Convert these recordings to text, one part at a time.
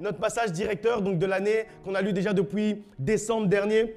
notre passage directeur donc de l'année qu'on a lu déjà depuis décembre dernier.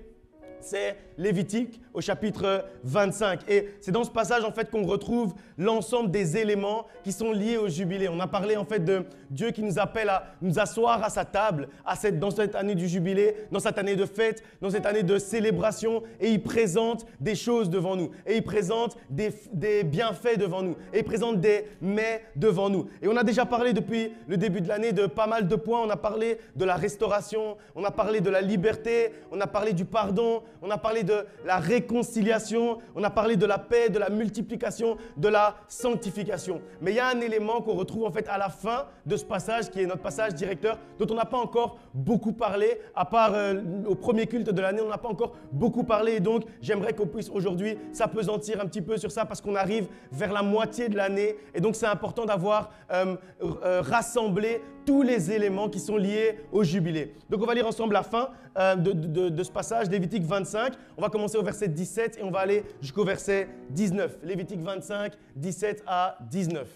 C'est Lévitique au chapitre 25. Et c'est dans ce passage en fait qu'on retrouve l'ensemble des éléments qui sont liés au jubilé. On a parlé en fait de Dieu qui nous appelle à nous asseoir à sa table dans cette année du jubilé, dans cette année de fête, dans cette année de célébration. Et il présente des choses devant nous. Et il présente des bienfaits devant nous. Et il présente des mets devant nous. Et on a déjà parlé depuis le début de l'année de pas mal de points. On a parlé de la restauration, on a parlé de la liberté, on a parlé du pardon, on a parlé de la réconciliation, on a parlé de la paix, de la multiplication, de la sanctification. Mais il y a un élément qu'on retrouve en fait à la fin de ce passage, qui est notre passage directeur, dont on n'a pas encore beaucoup parlé, à part au premier culte de l'année, on n'a pas encore beaucoup parlé. Et donc, j'aimerais qu'on puisse aujourd'hui s'appesantir un petit peu sur ça parce qu'on arrive vers la moitié de l'année. Et donc, c'est important d'avoir rassemblé tous les éléments qui sont liés au jubilé. Donc, on va lire ensemble la fin de ce passage, Lévitique 25. On va commencer au verset 17 et on va aller jusqu'au verset 19. Lévitique 25, 17 à 19.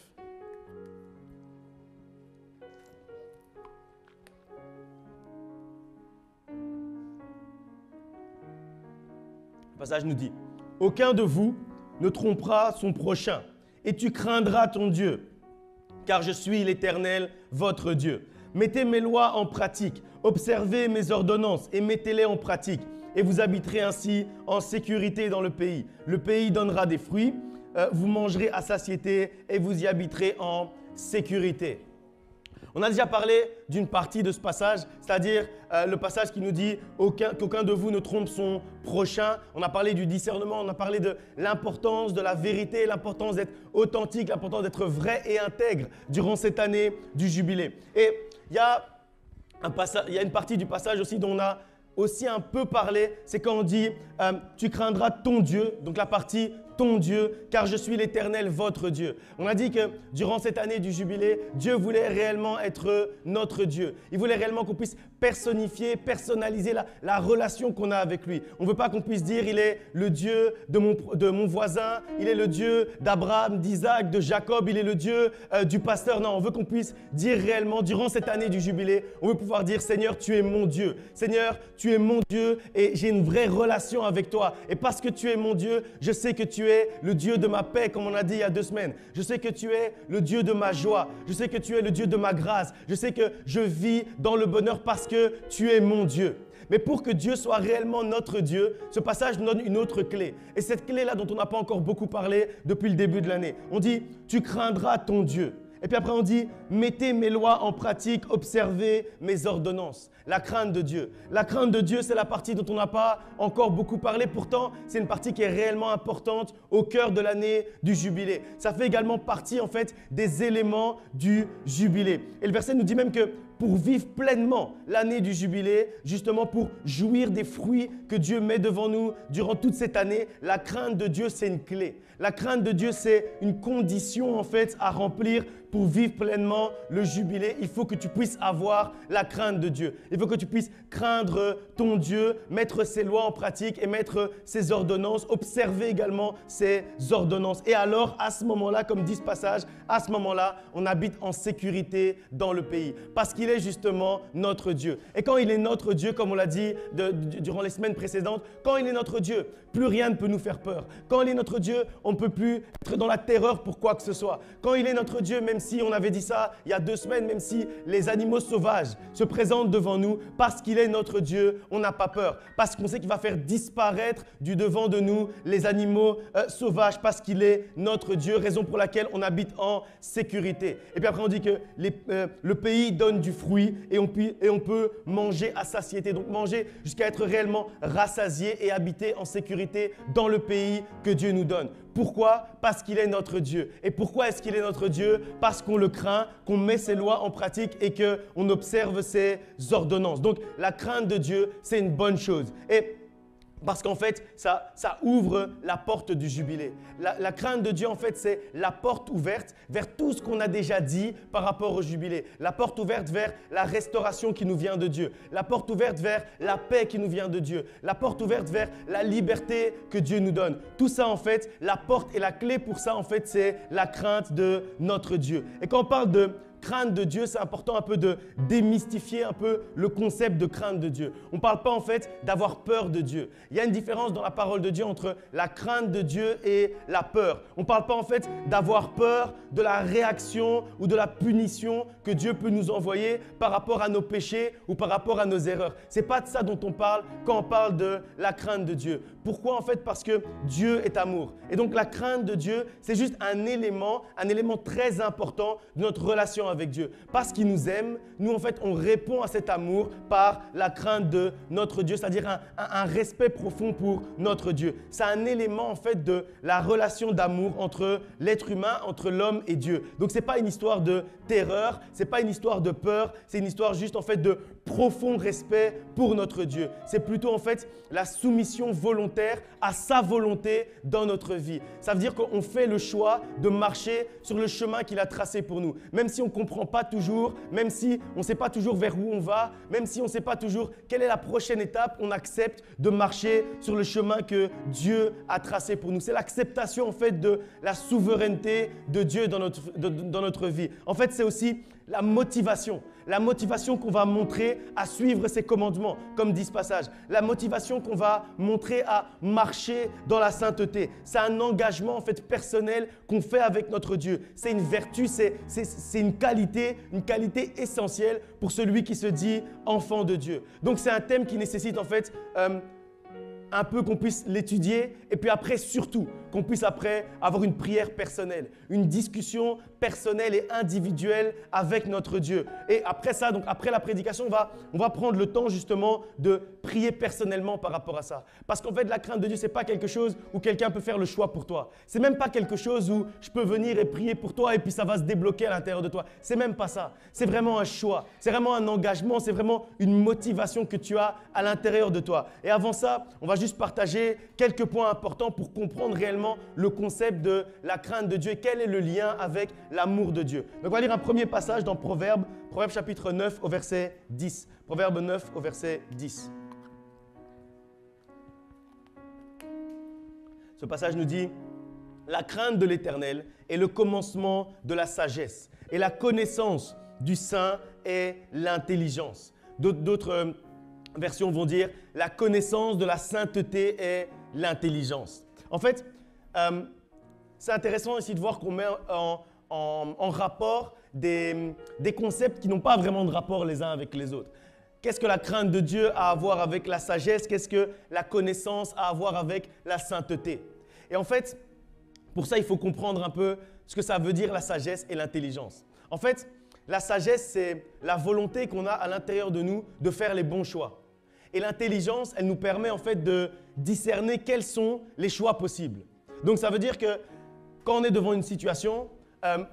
Le passage nous dit « Aucun de vous ne trompera son prochain, et tu craindras ton Dieu, car je suis l'Éternel, votre Dieu. Mettez mes lois en pratique, observez mes ordonnances et mettez-les en pratique, et vous habiterez ainsi en sécurité dans le pays. Le pays donnera des fruits, vous mangerez à satiété et vous y habiterez en sécurité. » On a déjà parlé d'une partie de ce passage, c'est-à-dire le passage qui nous dit qu'aucun de vous ne trompe son prochain. On a parlé du discernement, on a parlé de l'importance de la vérité, l'importance d'être authentique, l'importance d'être vrai et intègre durant cette année du jubilé. Et il y a une partie du passage aussi dont on a aussi un peu parlé, c'est quand on dit tu craindras ton Dieu, donc la partie ton Dieu, car je suis l'Éternel, votre Dieu. On a dit que durant cette année du jubilé, Dieu voulait réellement être notre Dieu. Il voulait réellement qu'on puisse personnifier, personnaliser la relation qu'on a avec lui. On ne veut pas qu'on puisse dire il est le Dieu de mon voisin, il est le Dieu d'Abraham, d'Isaac, de Jacob, il est le Dieu du pasteur. Non, on veut qu'on puisse dire réellement durant cette année du jubilé, on veut pouvoir dire Seigneur, tu es mon Dieu. Seigneur, tu es mon Dieu et j'ai une vraie relation avec toi. Et parce que tu es mon Dieu, je sais que tu es le Dieu de ma paix, comme on a dit il y a 2 semaines. Je sais que tu es le Dieu de ma joie. Je sais que tu es le Dieu de ma grâce. Je sais que je vis dans le bonheur parce que tu es mon Dieu. Mais pour que Dieu soit réellement notre Dieu, ce passage nous donne une autre clé. Et cette clé-là dont on n'a pas encore beaucoup parlé depuis le début de l'année. On dit, tu craindras ton Dieu. Et puis après on dit, mettez mes lois en pratique, observez mes ordonnances. La crainte de Dieu. La crainte de Dieu, c'est la partie dont on n'a pas encore beaucoup parlé. Pourtant, c'est une partie qui est réellement importante au cœur de l'année du jubilé. Ça fait également partie en fait des éléments du jubilé. Et le verset nous dit même que pour vivre pleinement l'année du jubilé, justement pour jouir des fruits que Dieu met devant nous durant toute cette année, la crainte de Dieu, c'est une clé. La crainte de Dieu, c'est une condition en fait à remplir pour vivre pleinement le jubilé. Il faut que tu puisses avoir la crainte de Dieu. Il faut que tu puisses craindre ton Dieu, mettre ses lois en pratique et mettre ses ordonnances, observer également ses ordonnances. Et alors, à ce moment-là, comme dit ce passage, à ce moment-là, on habite en sécurité dans le pays parce qu'il est justement notre Dieu. Et quand il est notre Dieu, comme on l'a dit durant les semaines précédentes, quand il est notre Dieu, plus rien ne peut nous faire peur. Quand il est notre Dieu, on ne peut plus être dans la terreur pour quoi que ce soit. Quand il est notre Dieu, même si on avait dit ça il y a 2 semaines, même si les animaux sauvages se présentent devant nous, parce qu'il est notre Dieu, on n'a pas peur. Parce qu'on sait qu'il va faire disparaître du devant de nous les animaux sauvages, parce qu'il est notre Dieu, raison pour laquelle on habite en sécurité. Et puis après on dit que le pays donne du fruit et on peut manger à satiété. Donc manger jusqu'à être réellement rassasié et habiter en sécurité dans le pays que Dieu nous donne. Pourquoi? Parce qu'il est notre Dieu. Et pourquoi est-ce qu'il est notre Dieu? Parce qu'on le craint, qu'on met ses lois en pratique et qu'on observe ses ordonnances. Donc la crainte de Dieu, c'est une bonne chose. Et parce qu'en fait, ça ouvre la porte du jubilé. La crainte de Dieu, en fait, c'est la porte ouverte vers tout ce qu'on a déjà dit par rapport au jubilé. La porte ouverte vers la restauration qui nous vient de Dieu. La porte ouverte vers la paix qui nous vient de Dieu. La porte ouverte vers la liberté que Dieu nous donne. Tout ça, en fait, la porte et la clé pour ça, en fait, c'est la crainte de notre Dieu. Et quand on parle de crainte de Dieu, c'est important un peu de démystifier un peu le concept de crainte de Dieu. On ne parle pas en fait d'avoir peur de Dieu. Il y a une différence dans la parole de Dieu entre la crainte de Dieu et la peur. On ne parle pas en fait d'avoir peur de la réaction ou de la punition que Dieu peut nous envoyer par rapport à nos péchés ou par rapport à nos erreurs. Ce n'est pas de ça dont on parle quand on parle de la crainte de Dieu. Pourquoi en fait? Parce que Dieu est amour. Et donc la crainte de Dieu, c'est juste un élément très important de notre relation avec Dieu. Parce qu'il nous aime, nous en fait on répond à cet amour par la crainte de notre Dieu, c'est-à-dire un respect profond pour notre Dieu. C'est un élément en fait de la relation d'amour entre l'être humain, entre l'homme et Dieu. Donc ce n'est pas une histoire de terreur, ce n'est pas une histoire de peur, c'est une histoire juste en fait de profond respect pour notre Dieu. C'est plutôt en fait la soumission volontaire à sa volonté dans notre vie. Ça veut dire qu'on fait le choix de marcher sur le chemin qu'il a tracé pour nous. Même si on ne comprend pas toujours, même si on ne sait pas toujours vers où on va, même si on ne sait pas toujours quelle est la prochaine étape, on accepte de marcher sur le chemin que Dieu a tracé pour nous. C'est l'acceptation en fait de la souveraineté de Dieu dans notre vie. En fait, c'est aussi la motivation qu'on va montrer à suivre ses commandements, comme dit ce passage. La motivation qu'on va montrer à marcher dans la sainteté. C'est un engagement en fait personnel qu'on fait avec notre Dieu. C'est une vertu, c'est une qualité essentielle pour celui qui se dit enfant de Dieu. Donc c'est un thème qui nécessite en fait un peu qu'on puisse l'étudier et puis après surtout qu'on puisse après avoir une prière personnelle, une discussion personnelle et individuelle avec notre Dieu. Et après ça, donc après la prédication, on va prendre le temps justement de prier personnellement par rapport à ça. Parce qu'en fait, la crainte de Dieu, ce n'est pas quelque chose où quelqu'un peut faire le choix pour toi. Ce n'est même pas quelque chose où je peux venir et prier pour toi et puis ça va se débloquer à l'intérieur de toi. Ce n'est même pas ça. C'est vraiment un choix. C'est vraiment un engagement. C'est vraiment une motivation que tu as à l'intérieur de toi. Et avant ça, on va juste partager quelques points importants pour comprendre réellement le concept de la crainte de Dieu et quel est le lien avec l'amour de Dieu. Donc on va lire un premier passage dans Proverbes chapitre 9 au verset 10. Proverbe 9 au verset 10. Ce passage nous dit « La crainte de l'Éternel est le commencement de la sagesse et la connaissance du Saint est l'intelligence. » D'autres versions vont dire « La connaissance de la sainteté est l'intelligence. » En fait, c'est intéressant ici de voir qu'on met en rapport des concepts qui n'ont pas vraiment de rapport les uns avec les autres. Qu'est-ce que la crainte de Dieu a à voir avec la sagesse? Qu'est-ce que la connaissance a à voir avec la sainteté? Et en fait, pour ça, il faut comprendre un peu ce que ça veut dire la sagesse et l'intelligence. En fait, la sagesse, c'est la volonté qu'on a à l'intérieur de nous de faire les bons choix. Et l'intelligence, elle nous permet en fait de discerner quels sont les choix possibles. Donc, ça veut dire que quand on est devant une situation,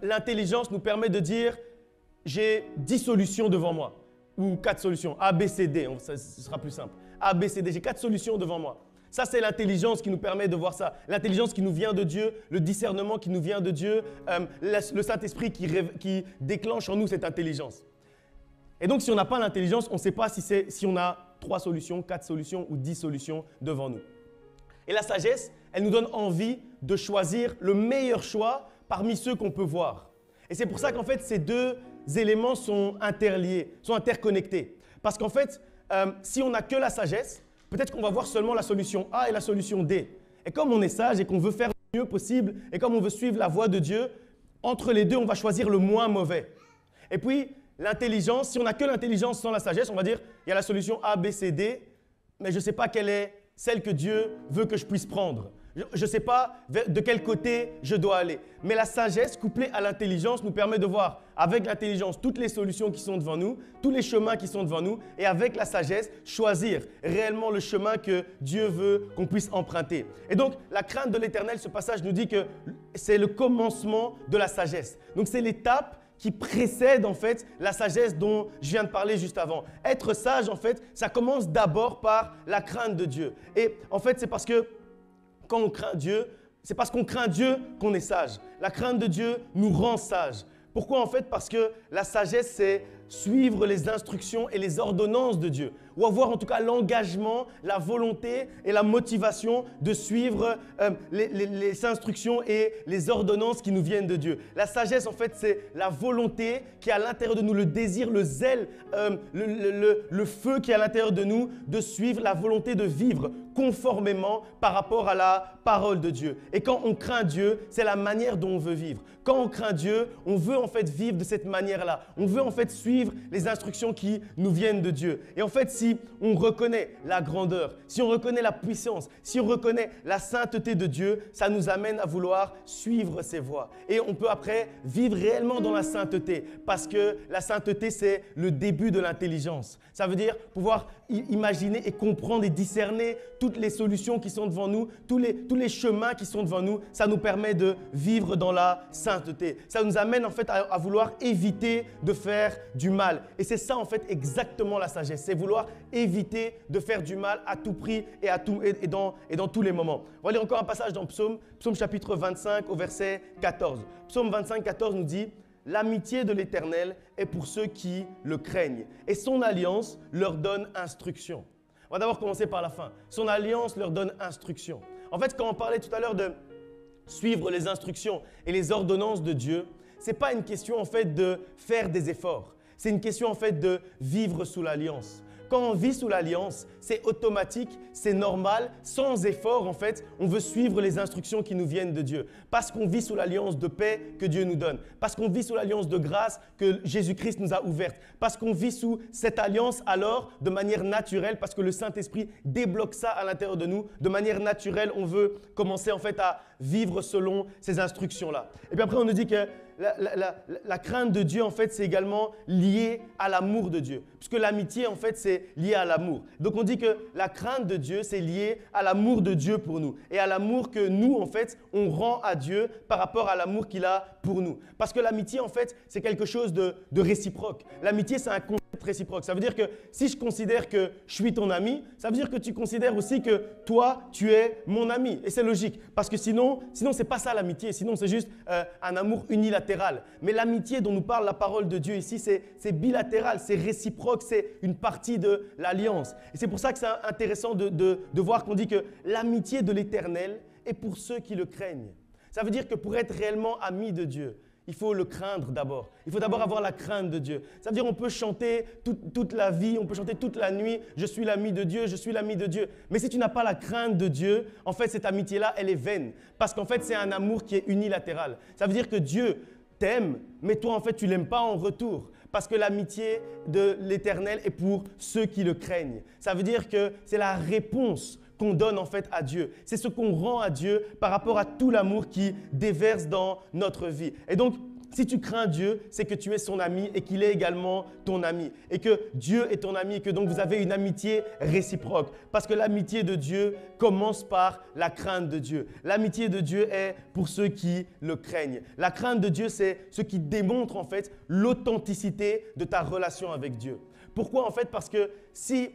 l'intelligence nous permet de dire « j'ai 10 solutions devant moi » ou 4 solutions, A, B, C, D, ce sera plus simple. A, B, C, D, j'ai 4 solutions devant moi. Ça, c'est l'intelligence qui nous permet de voir ça. L'intelligence qui nous vient de Dieu, le discernement qui nous vient de Dieu, le Saint-Esprit qui déclenche en nous cette intelligence. Et donc, si on n'a pas l'intelligence, on ne sait pas si on a 3 solutions, 4 solutions ou 10 solutions devant nous. Et la sagesse, elle nous donne envie de choisir le meilleur choix parmi ceux qu'on peut voir. Et c'est pour ça qu'en fait, ces deux éléments sont interliés, sont interconnectés. Parce qu'en fait, si on n'a que la sagesse, peut-être qu'on va voir seulement la solution A et la solution D. Et comme on est sage et qu'on veut faire le mieux possible et comme on veut suivre la voie de Dieu, entre les deux, on va choisir le moins mauvais. Et puis, l'intelligence, si on n'a que l'intelligence sans la sagesse, on va dire, il y a la solution A, B, C, D, mais je ne sais pas quelle est celle que Dieu veut que je puisse prendre. Je ne sais pas de quel côté je dois aller. Mais la sagesse couplée à l'intelligence nous permet de voir avec l'intelligence toutes les solutions qui sont devant nous, tous les chemins qui sont devant nous et avec la sagesse, choisir réellement le chemin que Dieu veut qu'on puisse emprunter. Et donc, la crainte de l'Éternel, ce passage nous dit que c'est le commencement de la sagesse. Donc, c'est l'étape qui précède en fait la sagesse dont je viens de parler juste avant. Être sage, en fait, ça commence d'abord par la crainte de Dieu. Et en fait, c'est parce que quand on craint Dieu, c'est parce qu'on craint Dieu qu'on est sage. La crainte de Dieu nous rend sages. Pourquoi en fait? Parce que la sagesse, c'est suivre les instructions et les ordonnances de Dieu, ou avoir en tout cas l'engagement, la volonté et la motivation de suivre les instructions et les ordonnances qui nous viennent de Dieu. La sagesse, en fait, c'est la volonté qui est à l'intérieur de nous, le désir, le zèle, le feu qui est à l'intérieur de nous, de suivre la volonté de vivre conformément par rapport à la parole de Dieu. Et quand on craint Dieu, c'est la manière dont on veut vivre. Quand on craint Dieu, on veut en fait vivre de cette manière-là. On veut en fait suivre les instructions qui nous viennent de Dieu. Et en fait, si on reconnaît la grandeur, si on reconnaît la puissance, si on reconnaît la sainteté de Dieu, ça nous amène à vouloir suivre ses voies. Et on peut après vivre réellement dans la sainteté, parce que la sainteté, c'est le début de l'intelligence. Ça veut dire pouvoir imaginer et comprendre et discerner toutes les solutions qui sont devant nous, tous les chemins qui sont devant nous. Ça nous permet de vivre dans la sainteté. Ça nous amène en fait à vouloir éviter de faire du mal. Et c'est ça en fait exactement la sagesse. C'est vouloir éviter de faire du mal à tout prix et dans tous les moments. On va lire encore un passage dans Psaume chapitre 25 au verset 14. Psaume 25, 14 nous dit « L'amitié de l'Éternel est pour ceux qui le craignent et son alliance leur donne instruction. » On va d'abord commencer par la fin. Son alliance leur donne instruction. En fait, quand on parlait tout à l'heure de suivre les instructions et les ordonnances de Dieu, ce n'est pas une question en fait de faire des efforts. C'est une question en fait de vivre sous l'alliance. Quand on vit sous l'alliance, c'est automatique, c'est normal, sans effort en fait, on veut suivre les instructions qui nous viennent de Dieu. Parce qu'on vit sous l'alliance de paix que Dieu nous donne. Parce qu'on vit sous l'alliance de grâce que Jésus-Christ nous a ouverte. Parce qu'on vit sous cette alliance alors de manière naturelle, parce que le Saint-Esprit débloque ça à l'intérieur de nous. De manière naturelle, on veut commencer en fait à vivre selon ces instructions-là. Et puis après, on nous dit que la crainte de Dieu, en fait, c'est également lié à l'amour de Dieu. Puisque l'amitié, en fait, c'est lié à l'amour. Donc, on dit que la crainte de Dieu, c'est lié à l'amour de Dieu pour nous. Et à l'amour que nous, en fait, on rend à Dieu par rapport à l'amour qu'il a pour nous. Parce que l'amitié, en fait, c'est quelque chose de réciproque. L'amitié, c'est un concept réciproque. Ça veut dire que si je considère que je suis ton ami, ça veut dire que tu considères aussi que toi, tu es mon ami. Et c'est logique. Parce que sinon c'est pas ça l'amitié. Sinon, c'est juste un amour unilatéral. Mais l'amitié dont nous parle la parole de Dieu ici, c'est bilatéral, c'est réciproque, c'est une partie de l'alliance. Et c'est pour ça que c'est intéressant de voir qu'on dit que l'amitié de l'Éternel est pour ceux qui le craignent. Ça veut dire que pour être réellement ami de Dieu, il faut le craindre d'abord. Il faut d'abord avoir la crainte de Dieu. Ça veut dire qu'on peut chanter toute la vie, on peut chanter toute la nuit, je suis l'ami de Dieu, je suis l'ami de Dieu. Mais si tu n'as pas la crainte de Dieu, en fait, cette amitié-là, elle est vaine. Parce qu'en fait, c'est un amour qui est unilatéral. Ça veut dire que Dieu t'aime, mais toi, en fait, tu ne l'aimes pas en retour. Parce que l'amitié de l'Éternel est pour ceux qui le craignent. Ça veut dire que c'est la réponse qu'on donne en fait à Dieu. C'est ce qu'on rend à Dieu par rapport à tout l'amour qui déverse dans notre vie. Et donc, si tu crains Dieu, c'est que tu es son ami et qu'il est également ton ami. Et que Dieu est ton ami et que donc vous avez une amitié réciproque. Parce que l'amitié de Dieu commence par la crainte de Dieu. L'amitié de Dieu est pour ceux qui le craignent. La crainte de Dieu, c'est ce qui démontre en fait l'authenticité de ta relation avec Dieu. Pourquoi en fait? Parce que si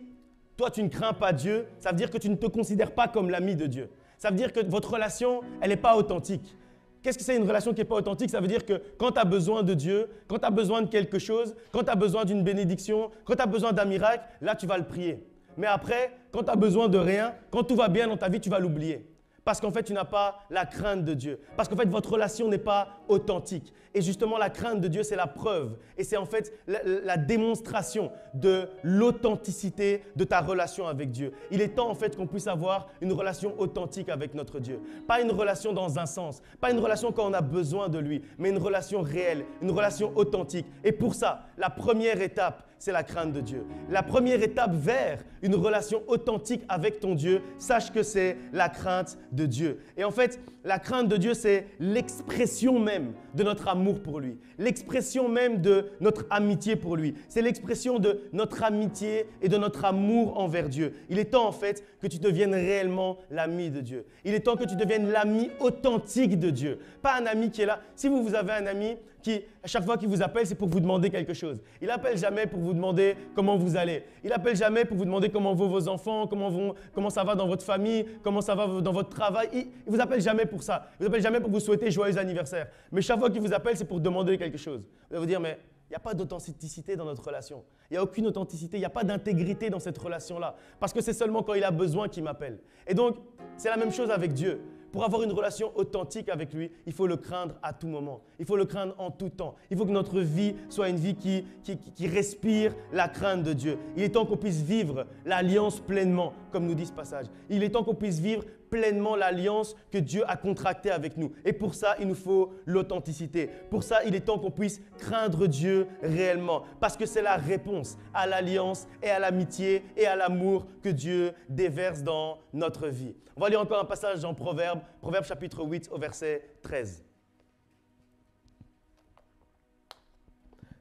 toi, tu ne crains pas Dieu, ça veut dire que tu ne te considères pas comme l'ami de Dieu. Ça veut dire que votre relation, elle n'est pas authentique. Qu'est-ce que c'est une relation qui n'est pas authentique? Ça veut dire que quand tu as besoin de Dieu, quand tu as besoin de quelque chose, quand tu as besoin d'une bénédiction, quand tu as besoin d'un miracle, là, tu vas le prier. Mais après, quand tu as besoin de rien, quand tout va bien dans ta vie, tu vas l'oublier. Parce qu'en fait, tu n'as pas la crainte de Dieu. Parce qu'en fait, votre relation n'est pas authentique. Et justement, la crainte de Dieu, c'est la preuve. Et c'est en fait la démonstration de l'authenticité de ta relation avec Dieu. Il est temps en fait qu'on puisse avoir une relation authentique avec notre Dieu. Pas une relation dans un sens. Pas une relation quand on a besoin de lui. Mais une relation réelle, une relation authentique. Et pour ça, la première étape, c'est la crainte de Dieu. La première étape vers une relation authentique avec ton Dieu, sache que c'est la crainte de Dieu. Et en fait, la crainte de Dieu, c'est l'expression même de notre amour pour lui. L'expression même de notre amitié pour lui. C'est l'expression de notre amitié et de notre amour envers Dieu. Il est temps en fait que tu deviennes réellement l'ami de Dieu. Il est temps que tu deviennes l'ami authentique de Dieu. Pas un ami qui est là. Si vous avez un ami qui, à chaque fois qu'il vous appelle, c'est pour vous demander quelque chose. Il n'appelle jamais pour vous demander comment vous allez. Il n'appelle jamais pour vous demander comment vont vos enfants, comment ça va dans votre famille, comment ça va dans votre travail. Il ne vous appelle jamais pour ça. Il ne vous appelle jamais pour vous souhaiter joyeux anniversaire. Mais chaque fois qu'il vous appelle, c'est pour demander quelque chose. Vous allez vous dire, mais il n'y a pas d'authenticité dans notre relation. Il n'y a aucune authenticité, il n'y a pas d'intégrité dans cette relation-là. Parce que c'est seulement quand il a besoin qu'il m'appelle. Et donc, c'est la même chose avec Dieu. Pour avoir une relation authentique avec lui, il faut le craindre à tout moment. Il faut le craindre en tout temps. Il faut que notre vie soit une vie qui respire la crainte de Dieu. Il est temps qu'on puisse vivre l'alliance pleinement, comme nous dit ce passage. Il est temps qu'on puisse vivre pleinement l'alliance que Dieu a contractée avec nous. Et pour ça, il nous faut l'authenticité. Pour ça, il est temps qu'on puisse craindre Dieu réellement. Parce que c'est la réponse à l'alliance et à l'amitié et à l'amour que Dieu déverse dans notre vie. On va lire encore un passage dans Proverbes, Proverbes chapitre 8 au verset 13.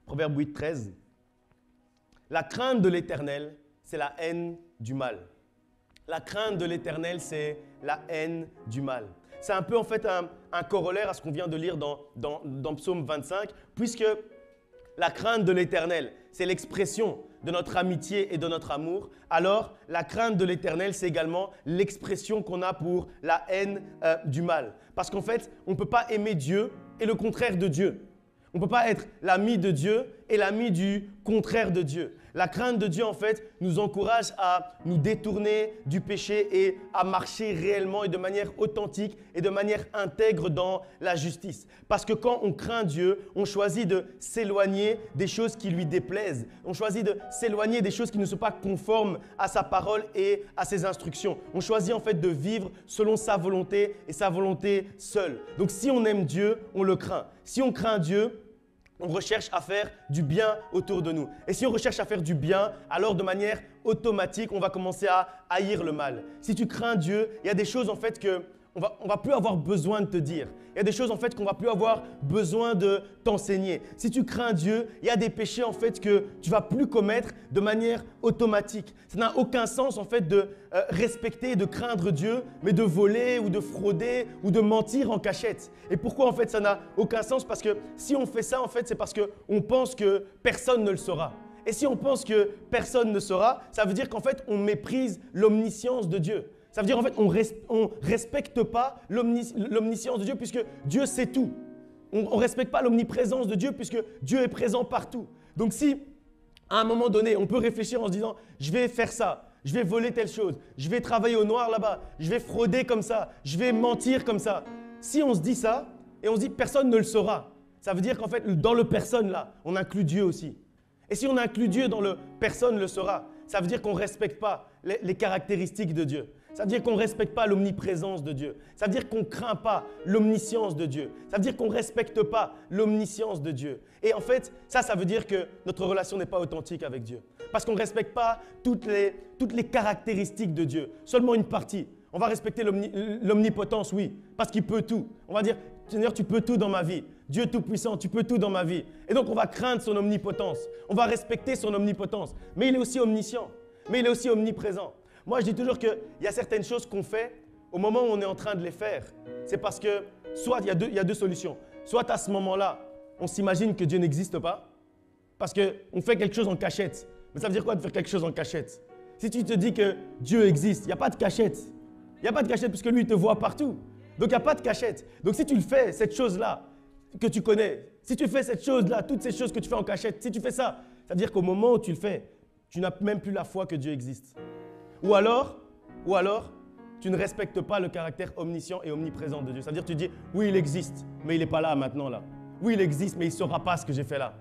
Proverbe 8, 13. La crainte de l'Éternel, c'est la haine du mal. La crainte de l'Éternel, c'est la haine du mal. C'est un peu en fait un corollaire à ce qu'on vient de lire dans Psaume 25, puisque la crainte de l'Éternel, c'est l'expression de notre amitié et de notre amour. Alors, la crainte de l'Éternel, c'est également l'expression qu'on a pour la haine du mal. Parce qu'en fait, on ne peut pas aimer Dieu et le contraire de Dieu. On ne peut pas être l'ami de Dieu et l'ami du contraire de Dieu. La crainte de Dieu, en fait, nous encourage à nous détourner du péché et à marcher réellement et de manière authentique et de manière intègre dans la justice. Parce que quand on craint Dieu, on choisit de s'éloigner des choses qui lui déplaisent. On choisit de s'éloigner des choses qui ne sont pas conformes à sa parole et à ses instructions. On choisit en fait de vivre selon sa volonté et sa volonté seule. Donc si on aime Dieu, on le craint. Si on craint Dieu, on recherche à faire du bien autour de nous. Et si on recherche à faire du bien, alors de manière automatique, on va commencer à haïr le mal. Si tu crains Dieu, il y a des choses en fait que on va plus avoir besoin de te dire. Il y a des choses en fait qu'on va plus avoir besoin de t'enseigner. Si tu crains Dieu, il y a des péchés en fait que tu vas plus commettre de manière automatique. Ça n'a aucun sens en fait de respecter et de craindre Dieu, mais de voler ou de frauder ou de mentir en cachette. Et pourquoi en fait ça n'a aucun sens? Parce que si on fait ça en fait, c'est parce qu'on pense que personne ne le saura. Et si on pense que personne ne saura, ça veut dire qu'en fait on méprise l'omniscience de Dieu. Ça veut dire en fait on ne respecte pas l'omniscience de Dieu puisque Dieu sait tout. On ne respecte pas l'omniprésence de Dieu puisque Dieu est présent partout. Donc si à un moment donné on peut réfléchir en se disant je vais faire ça, je vais voler telle chose, je vais travailler au noir là-bas, je vais frauder comme ça, je vais mentir comme ça. Si on se dit ça et on se dit personne ne le saura, ça veut dire qu'en fait dans le personne là, on inclut Dieu aussi. Et si on inclut Dieu dans le personne le saura, ça veut dire qu'on ne respecte pas les caractéristiques de Dieu. Ça veut dire qu'on ne respecte pas l'omniprésence de Dieu. Ça veut dire qu'on ne craint pas l'omniscience de Dieu. Ça veut dire qu'on ne respecte pas l'omniscience de Dieu. Et en fait, ça veut dire que notre relation n'est pas authentique avec Dieu. Parce qu'on ne respecte pas toutes les caractéristiques de Dieu, seulement une partie. On va respecter l'omnipotence, oui, parce qu'il peut tout. On va dire, Seigneur, tu peux tout dans ma vie. Dieu Tout-Puissant, tu peux tout dans ma vie. Et donc, on va craindre son omnipotence. On va respecter son omnipotence. Mais il est aussi omniscient. Mais il est aussi omniprésent. Moi, je dis toujours qu'il y a certaines choses qu'on fait au moment où on est en train de les faire. C'est parce que, soit il y a deux solutions. Soit à ce moment-là, on s'imagine que Dieu n'existe pas, parce qu'on fait quelque chose en cachette. Mais ça veut dire quoi de faire quelque chose en cachette? Si tu te dis que Dieu existe, il n'y a pas de cachette. Il n'y a pas de cachette puisque lui, il te voit partout. Donc, il n'y a pas de cachette. Donc, si tu le fais, cette chose-là que tu connais, si tu fais cette chose-là, toutes ces choses que tu fais en cachette, si tu fais ça, ça veut dire qu'au moment où tu le fais, tu n'as même plus la foi que Dieu existe. Ou alors, tu ne respectes pas le caractère omniscient et omniprésent de Dieu. C'est-à-dire que tu dis, oui, il existe, mais il n'est pas là maintenant. Là. Oui, il existe, mais il ne saura pas ce que j'ai fait là.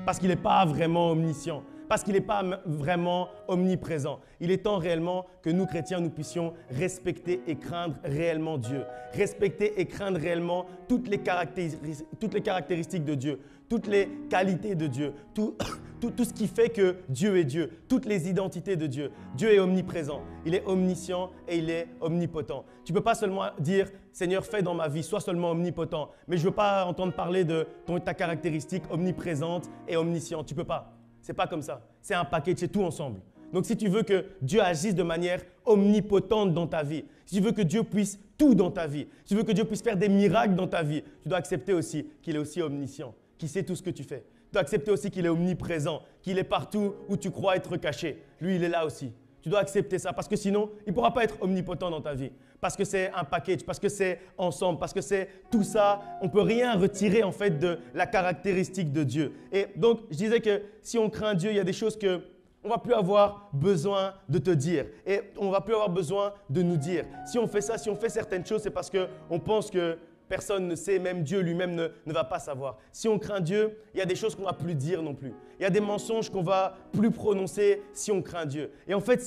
Parce qu'il n'est pas vraiment omniscient. Parce qu'il n'est pas vraiment omniprésent. Il est temps réellement que nous, chrétiens, nous puissions respecter et craindre réellement Dieu. Respecter et craindre réellement toutes les caractéristiques de Dieu, toutes les qualités de Dieu, tout ce qui fait que Dieu est Dieu, toutes les identités de Dieu. Dieu est omniprésent, il est omniscient et il est omnipotent. Tu ne peux pas seulement dire « Seigneur, fais dans ma vie, sois seulement omnipotent ». Mais je ne veux pas entendre parler de ta caractéristique omniprésente et omnisciente. Tu ne peux pas. Ce n'est pas comme ça. C'est un package, c'est tout ensemble. Donc si tu veux que Dieu agisse de manière omnipotente dans ta vie, si tu veux que Dieu puisse tout dans ta vie, si tu veux que Dieu puisse faire des miracles dans ta vie, tu dois accepter aussi qu'il est aussi omniscient, qu'il sait tout ce que tu fais. Tu dois accepter aussi qu'il est omniprésent, qu'il est partout où tu crois être caché. Lui, il est là aussi. Tu Tu dois accepter ça parce que sinon, il ne pourra pas être omnipotent dans ta vie. Parce que c'est un package, parce que c'est ensemble, parce que c'est tout ça. On ne peut rien retirer en fait de la caractéristique de Dieu. Et donc, je disais que si on craint Dieu, il y a des choses que on ne va plus avoir besoin de te dire. Et on ne va plus avoir besoin de nous dire. Si on fait ça, si on fait certaines choses, c'est parce qu'on pense que personne ne sait, même Dieu lui-même ne va pas savoir. Si on craint Dieu, il y a des choses qu'on ne va plus dire non plus. Il y a des mensonges qu'on ne va plus prononcer si on craint Dieu. Et en fait,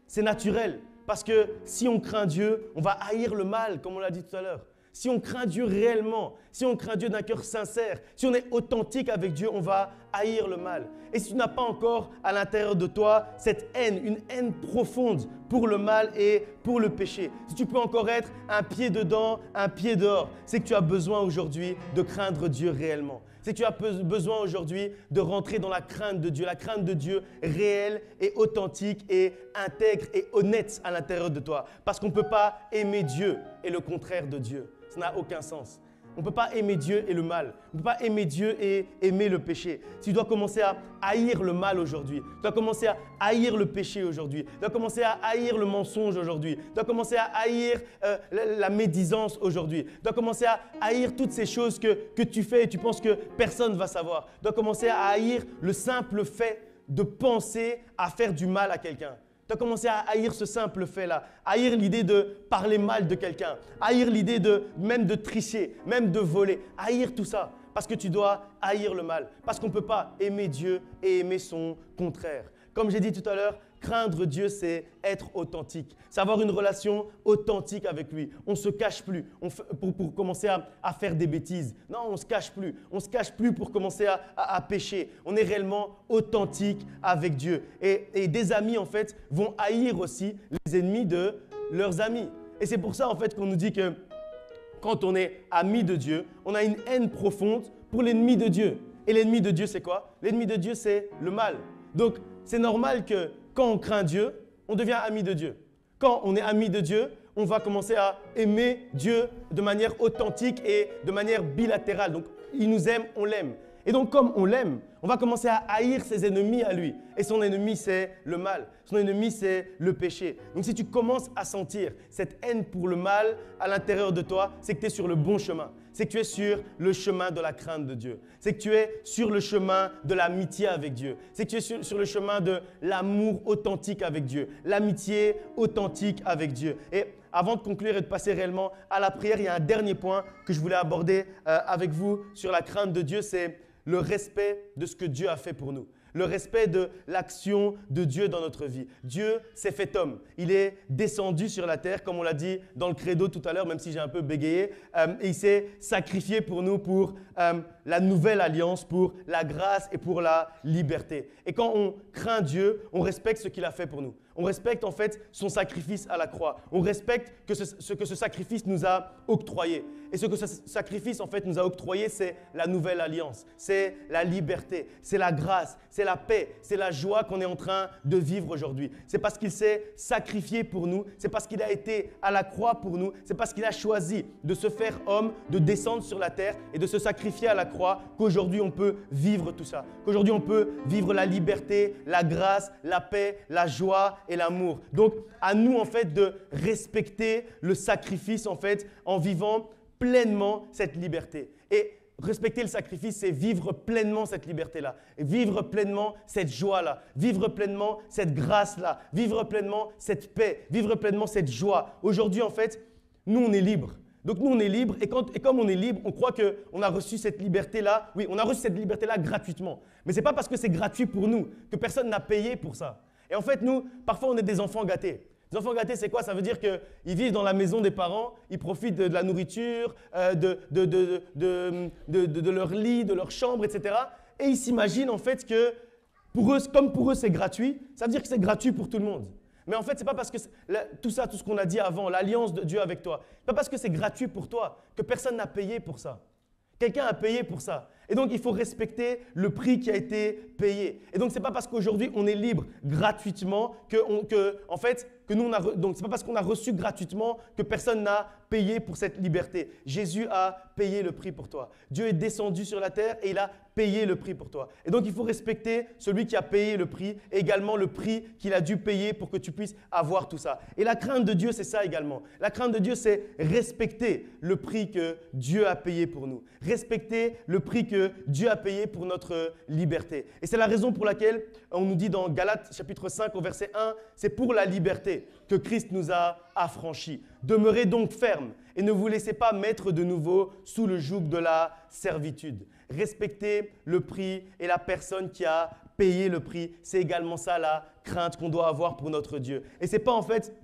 c'est naturel. Parce que si on craint Dieu, on va haïr le mal, comme on l'a dit tout à l'heure. Si on craint Dieu réellement, si on craint Dieu d'un cœur sincère, si on est authentique avec Dieu, on va haïr le mal. Et si tu n'as pas encore à l'intérieur de toi cette haine, une haine profonde pour le mal et pour le péché, si tu peux encore être un pied dedans, un pied dehors, c'est que tu as besoin aujourd'hui de craindre Dieu réellement. C'est que tu as besoin aujourd'hui de rentrer dans la crainte de Dieu réelle et authentique et intègre et honnête à l'intérieur de toi. Parce qu'on ne peut pas aimer Dieu et le contraire de Dieu. Ça n'a aucun sens. On ne peut pas aimer Dieu et le mal. On ne peut pas aimer Dieu et aimer le péché. Tu dois commencer à haïr le mal aujourd'hui. Tu dois commencer à haïr le péché aujourd'hui. Tu dois commencer à haïr le mensonge aujourd'hui. Tu dois commencer à haïr la médisance aujourd'hui. Tu dois commencer à haïr toutes ces choses que tu fais et tu penses que personne ne va savoir. Tu dois commencer à haïr le simple fait de penser à faire du mal à quelqu'un. Tu as commencé à haïr ce simple fait-là, haïr l'idée de parler mal de quelqu'un, haïr l'idée même de tricher, même de voler, haïr tout ça parce que tu dois haïr le mal, parce qu'on ne peut pas aimer Dieu et aimer son contraire. Comme j'ai dit tout à l'heure, craindre Dieu, c'est être authentique, c'est avoir une relation authentique avec lui. On ne se cache plus pour commencer à faire des bêtises. Non, on ne se cache plus. On ne se cache plus pour commencer à pécher. On est réellement authentique avec Dieu. Et des amis, en fait, vont haïr aussi les ennemis de leurs amis. Et c'est pour ça, en fait, qu'on nous dit que quand on est ami de Dieu, on a une haine profonde pour l'ennemi de Dieu. Et l'ennemi de Dieu, c'est quoi? L'ennemi de Dieu, c'est le mal. Donc, c'est normal que quand on craint Dieu, on devient ami de Dieu. Quand on est ami de Dieu, on va commencer à aimer Dieu de manière authentique et de manière bilatérale. Donc, il nous aime, on l'aime. Et donc, comme on l'aime, on va commencer à haïr ses ennemis à lui. Et son ennemi, c'est le mal. Son ennemi, c'est le péché. Donc, si tu commences à sentir cette haine pour le mal à l'intérieur de toi, c'est que tu es sur le bon chemin. C'est que tu es sur le chemin de la crainte de Dieu. C'est que tu es sur le chemin de l'amitié avec Dieu. C'est que tu es sur le chemin de l'amour authentique avec Dieu. L'amitié authentique avec Dieu. Et avant de conclure et de passer réellement à la prière, il y a un dernier point que je voulais aborder avec vous sur la crainte de Dieu, c'est le respect de ce que Dieu a fait pour nous. Le respect de l'action de Dieu dans notre vie. Dieu s'est fait homme. Il est descendu sur la terre, comme on l'a dit dans le credo tout à l'heure, même si j'ai un peu bégayé. Et il s'est sacrifié pour nous, pour la nouvelle alliance, pour la grâce et pour la liberté. Et quand on craint Dieu, on respecte ce qu'il a fait pour nous. On respecte en fait son sacrifice à la croix. On respecte ce que ce sacrifice nous a octroyé. Et ce que ce sacrifice en fait nous a octroyé, c'est la nouvelle alliance, c'est la liberté, c'est la grâce, c'est la paix, c'est la joie qu'on est en train de vivre aujourd'hui. C'est parce qu'il s'est sacrifié pour nous, c'est parce qu'il a été à la croix pour nous, c'est parce qu'il a choisi de se faire homme, de descendre sur la terre et de se sacrifier à la croix qu'aujourd'hui on peut vivre tout ça. Qu'aujourd'hui on peut vivre la liberté, la grâce, la paix, la joie et l'amour. Donc à nous en fait de respecter le sacrifice en fait en vivant pleinement cette liberté. Et respecter le sacrifice, c'est vivre pleinement cette liberté-là, vivre pleinement cette joie-là, vivre pleinement cette grâce-là, vivre pleinement cette paix, vivre pleinement cette joie. Aujourd'hui, en fait, nous, on est libres. Donc, nous, on est libres et comme on est libre, on croit qu'on a reçu cette liberté-là. Oui, on a reçu cette liberté-là gratuitement. Mais ce n'est pas parce que c'est gratuit pour nous que personne n'a payé pour ça. Et en fait, nous, parfois, on est des enfants gâtés. Les enfants gâtés, c'est quoi? Ça veut dire qu'ils vivent dans la maison des parents, ils profitent de la nourriture, de leur lit, de leur chambre, etc. Et ils s'imaginent en fait que pour eux, comme pour eux c'est gratuit, ça veut dire que c'est gratuit pour tout le monde. Mais en fait, ce n'est pas parce que tout ce qu'on a dit avant, l'alliance de Dieu avec toi, ce n'est pas parce que c'est gratuit pour toi que personne n'a payé pour ça. Quelqu'un a payé pour ça. Et donc, il faut respecter le prix qui a été payé. Et donc, ce n'est pas parce qu'aujourd'hui, on est libre gratuitement en fait, que nous, donc, c'est pas parce qu'on a reçu gratuitement que personne n'a payé pour cette liberté. Jésus a payé le prix pour toi. Dieu est descendu sur la terre et il a payé le prix pour toi. Et donc, il faut respecter celui qui a payé le prix et également le prix qu'il a dû payer pour que tu puisses avoir tout ça. Et la crainte de Dieu, c'est ça également. La crainte de Dieu, c'est respecter le prix que Dieu a payé pour nous. Respecter le prix que Dieu a payé pour notre liberté. Et c'est la raison pour laquelle on nous dit dans Galates chapitre 5 au verset 1, c'est pour la liberté que Christ nous a affranchis. Demeurez donc fermes et ne vous laissez pas mettre de nouveau sous le joug de la servitude. Respecter le prix et la personne qui a payé le prix, c'est également ça la crainte qu'on doit avoir pour notre Dieu. Et c'est pas en fait,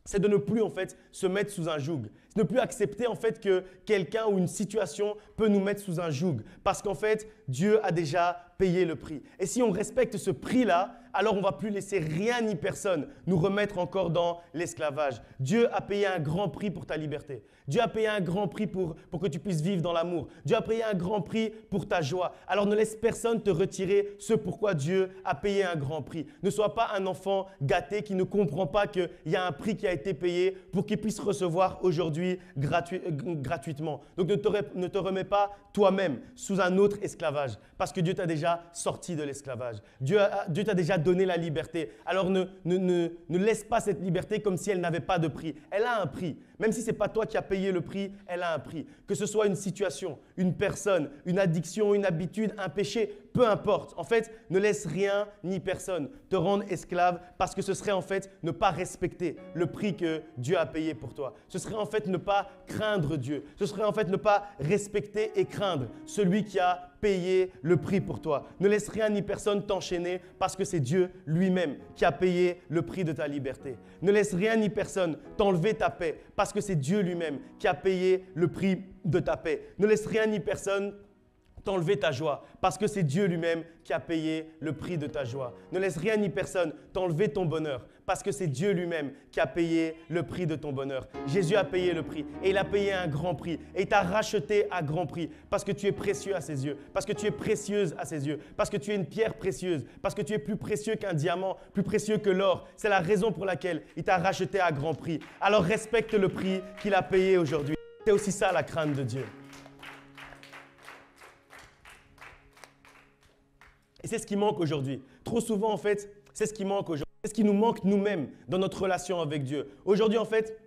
c'est de ne plus en fait se mettre sous un joug. C'est ne plus accepter en fait que quelqu'un ou une situation peut nous mettre sous un joug. Parce qu'en fait, Dieu a déjà payé le prix. Et si on respecte ce prix-là, alors on ne va plus laisser rien ni personne nous remettre encore dans l'esclavage. Dieu a payé un grand prix pour ta liberté. Dieu a payé un grand prix pour que tu puisses vivre dans l'amour. Dieu a payé un grand prix pour ta joie. Alors ne laisse personne te retirer ce pourquoi Dieu a payé un grand prix. Ne sois pas un enfant gâté qui ne comprend pas qu'il y a un prix qui a été payé pour qu'il puisse recevoir aujourd'hui gratuitement. Donc ne te remets pas toi-même sous un autre esclavage parce que Dieu t'a déjà sorti de l'esclavage. Dieu t'a déjà donné la liberté. Alors ne laisse pas cette liberté comme si elle n'avait pas de prix. Elle a un prix. Même si ce n'est pas toi qui as payé le prix, elle a un prix. Que ce soit une situation, une personne, une addiction, une habitude, un péché, peu importe. En fait, ne laisse rien ni personne te rendre esclave parce que ce serait en fait ne pas respecter le prix que Dieu a payé pour toi. Ce serait en fait ne pas craindre Dieu. Ce serait en fait ne pas respecter et craindre celui qui a payé le prix pour toi. Ne laisse rien ni personne t'enchaîner parce que c'est Dieu lui-même qui a payé le prix de ta liberté. Ne laisse rien ni personne t'enlever ta paix parce que c'est Dieu lui-même qui a payé le prix de ta paix. Ne laisse rien ni personne t'enlever ta joie parce que c'est Dieu lui-même qui a payé le prix de ta joie. Ne laisse rien ni personne t'enlever ton bonheur parce que c'est Dieu lui-même qui a payé le prix de ton bonheur. Jésus a payé le prix et il a payé un grand prix et il t'a racheté à grand prix parce que tu es précieux à ses yeux, parce que tu es précieuse à ses yeux, parce que tu es une pierre précieuse, parce que tu es plus précieux qu'un diamant, plus précieux que l'or. C'est la raison pour laquelle il t'a racheté à grand prix. Alors respecte le prix qu'il a payé aujourd'hui. C'est aussi ça la crainte de Dieu. Et c'est ce qui manque aujourd'hui. Trop souvent, en fait, c'est ce qui manque aujourd'hui. C'est ce qui nous manque nous-mêmes dans notre relation avec Dieu. Aujourd'hui, en fait,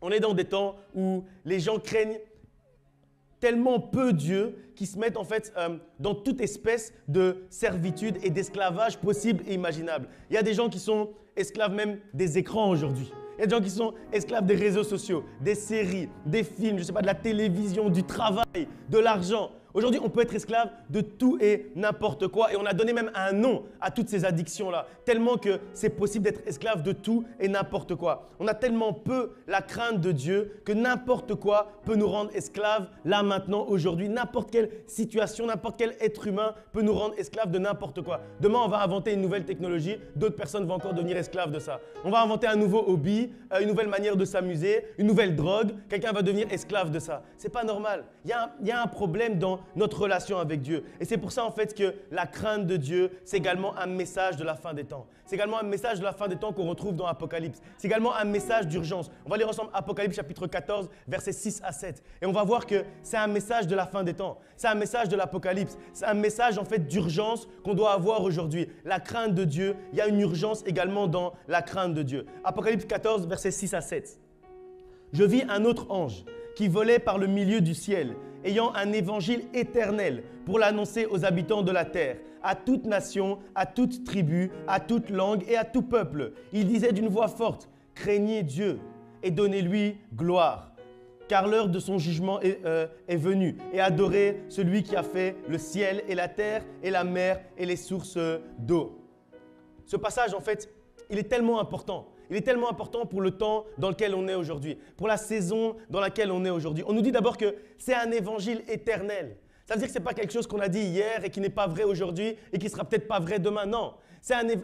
on est dans des temps où les gens craignent tellement peu Dieu qu'ils se mettent en fait dans toute espèce de servitude et d'esclavage possible et imaginable. Il y a des gens qui sont esclaves même des écrans aujourd'hui. Il y a des gens qui sont esclaves des réseaux sociaux, des séries, des films, je ne sais pas, de la télévision, du travail, de l'argent. Aujourd'hui, on peut être esclave de tout et n'importe quoi. Et on a donné même un nom à toutes ces addictions-là. Tellement que c'est possible d'être esclave de tout et n'importe quoi. On a tellement peu la crainte de Dieu que n'importe quoi peut nous rendre esclaves là, maintenant, aujourd'hui. N'importe quelle situation, n'importe quel être humain peut nous rendre esclaves de n'importe quoi. Demain, on va inventer une nouvelle technologie. D'autres personnes vont encore devenir esclaves de ça. On va inventer un nouveau hobby, une nouvelle manière de s'amuser, une nouvelle drogue. Quelqu'un va devenir esclave de ça. C'est pas normal. Il y a un problème dans notre relation avec Dieu. Et c'est pour ça en fait que la crainte de Dieu, c'est également un message de la fin des temps. C'est également un message de la fin des temps qu'on retrouve dans Apocalypse. C'est également un message d'urgence. On va lire ensemble Apocalypse chapitre 14, versets 6 à 7. Et on va voir que c'est un message de la fin des temps. C'est un message de l'Apocalypse. C'est un message en fait d'urgence qu'on doit avoir aujourd'hui. La crainte de Dieu, il y a une urgence également dans la crainte de Dieu. Apocalypse 14, versets 6 à 7. Je vis un autre ange qui volait par le milieu du ciel, ayant un évangile éternel pour l'annoncer aux habitants de la terre, à toute nation, à toute tribu, à toute langue et à tout peuple. Il disait d'une voix forte, « Craignez Dieu et donnez-lui gloire, car l'heure de son jugement est venue, et adorez celui qui a fait le ciel et la terre et la mer et les sources d'eau. » Ce passage, en fait, il est tellement important. Il est tellement important pour le temps dans lequel on est aujourd'hui, pour la saison dans laquelle on est aujourd'hui. On nous dit d'abord que c'est un évangile éternel. Ça veut dire que ce n'est pas quelque chose qu'on a dit hier et qui n'est pas vrai aujourd'hui et qui ne sera peut-être pas vrai demain. Non,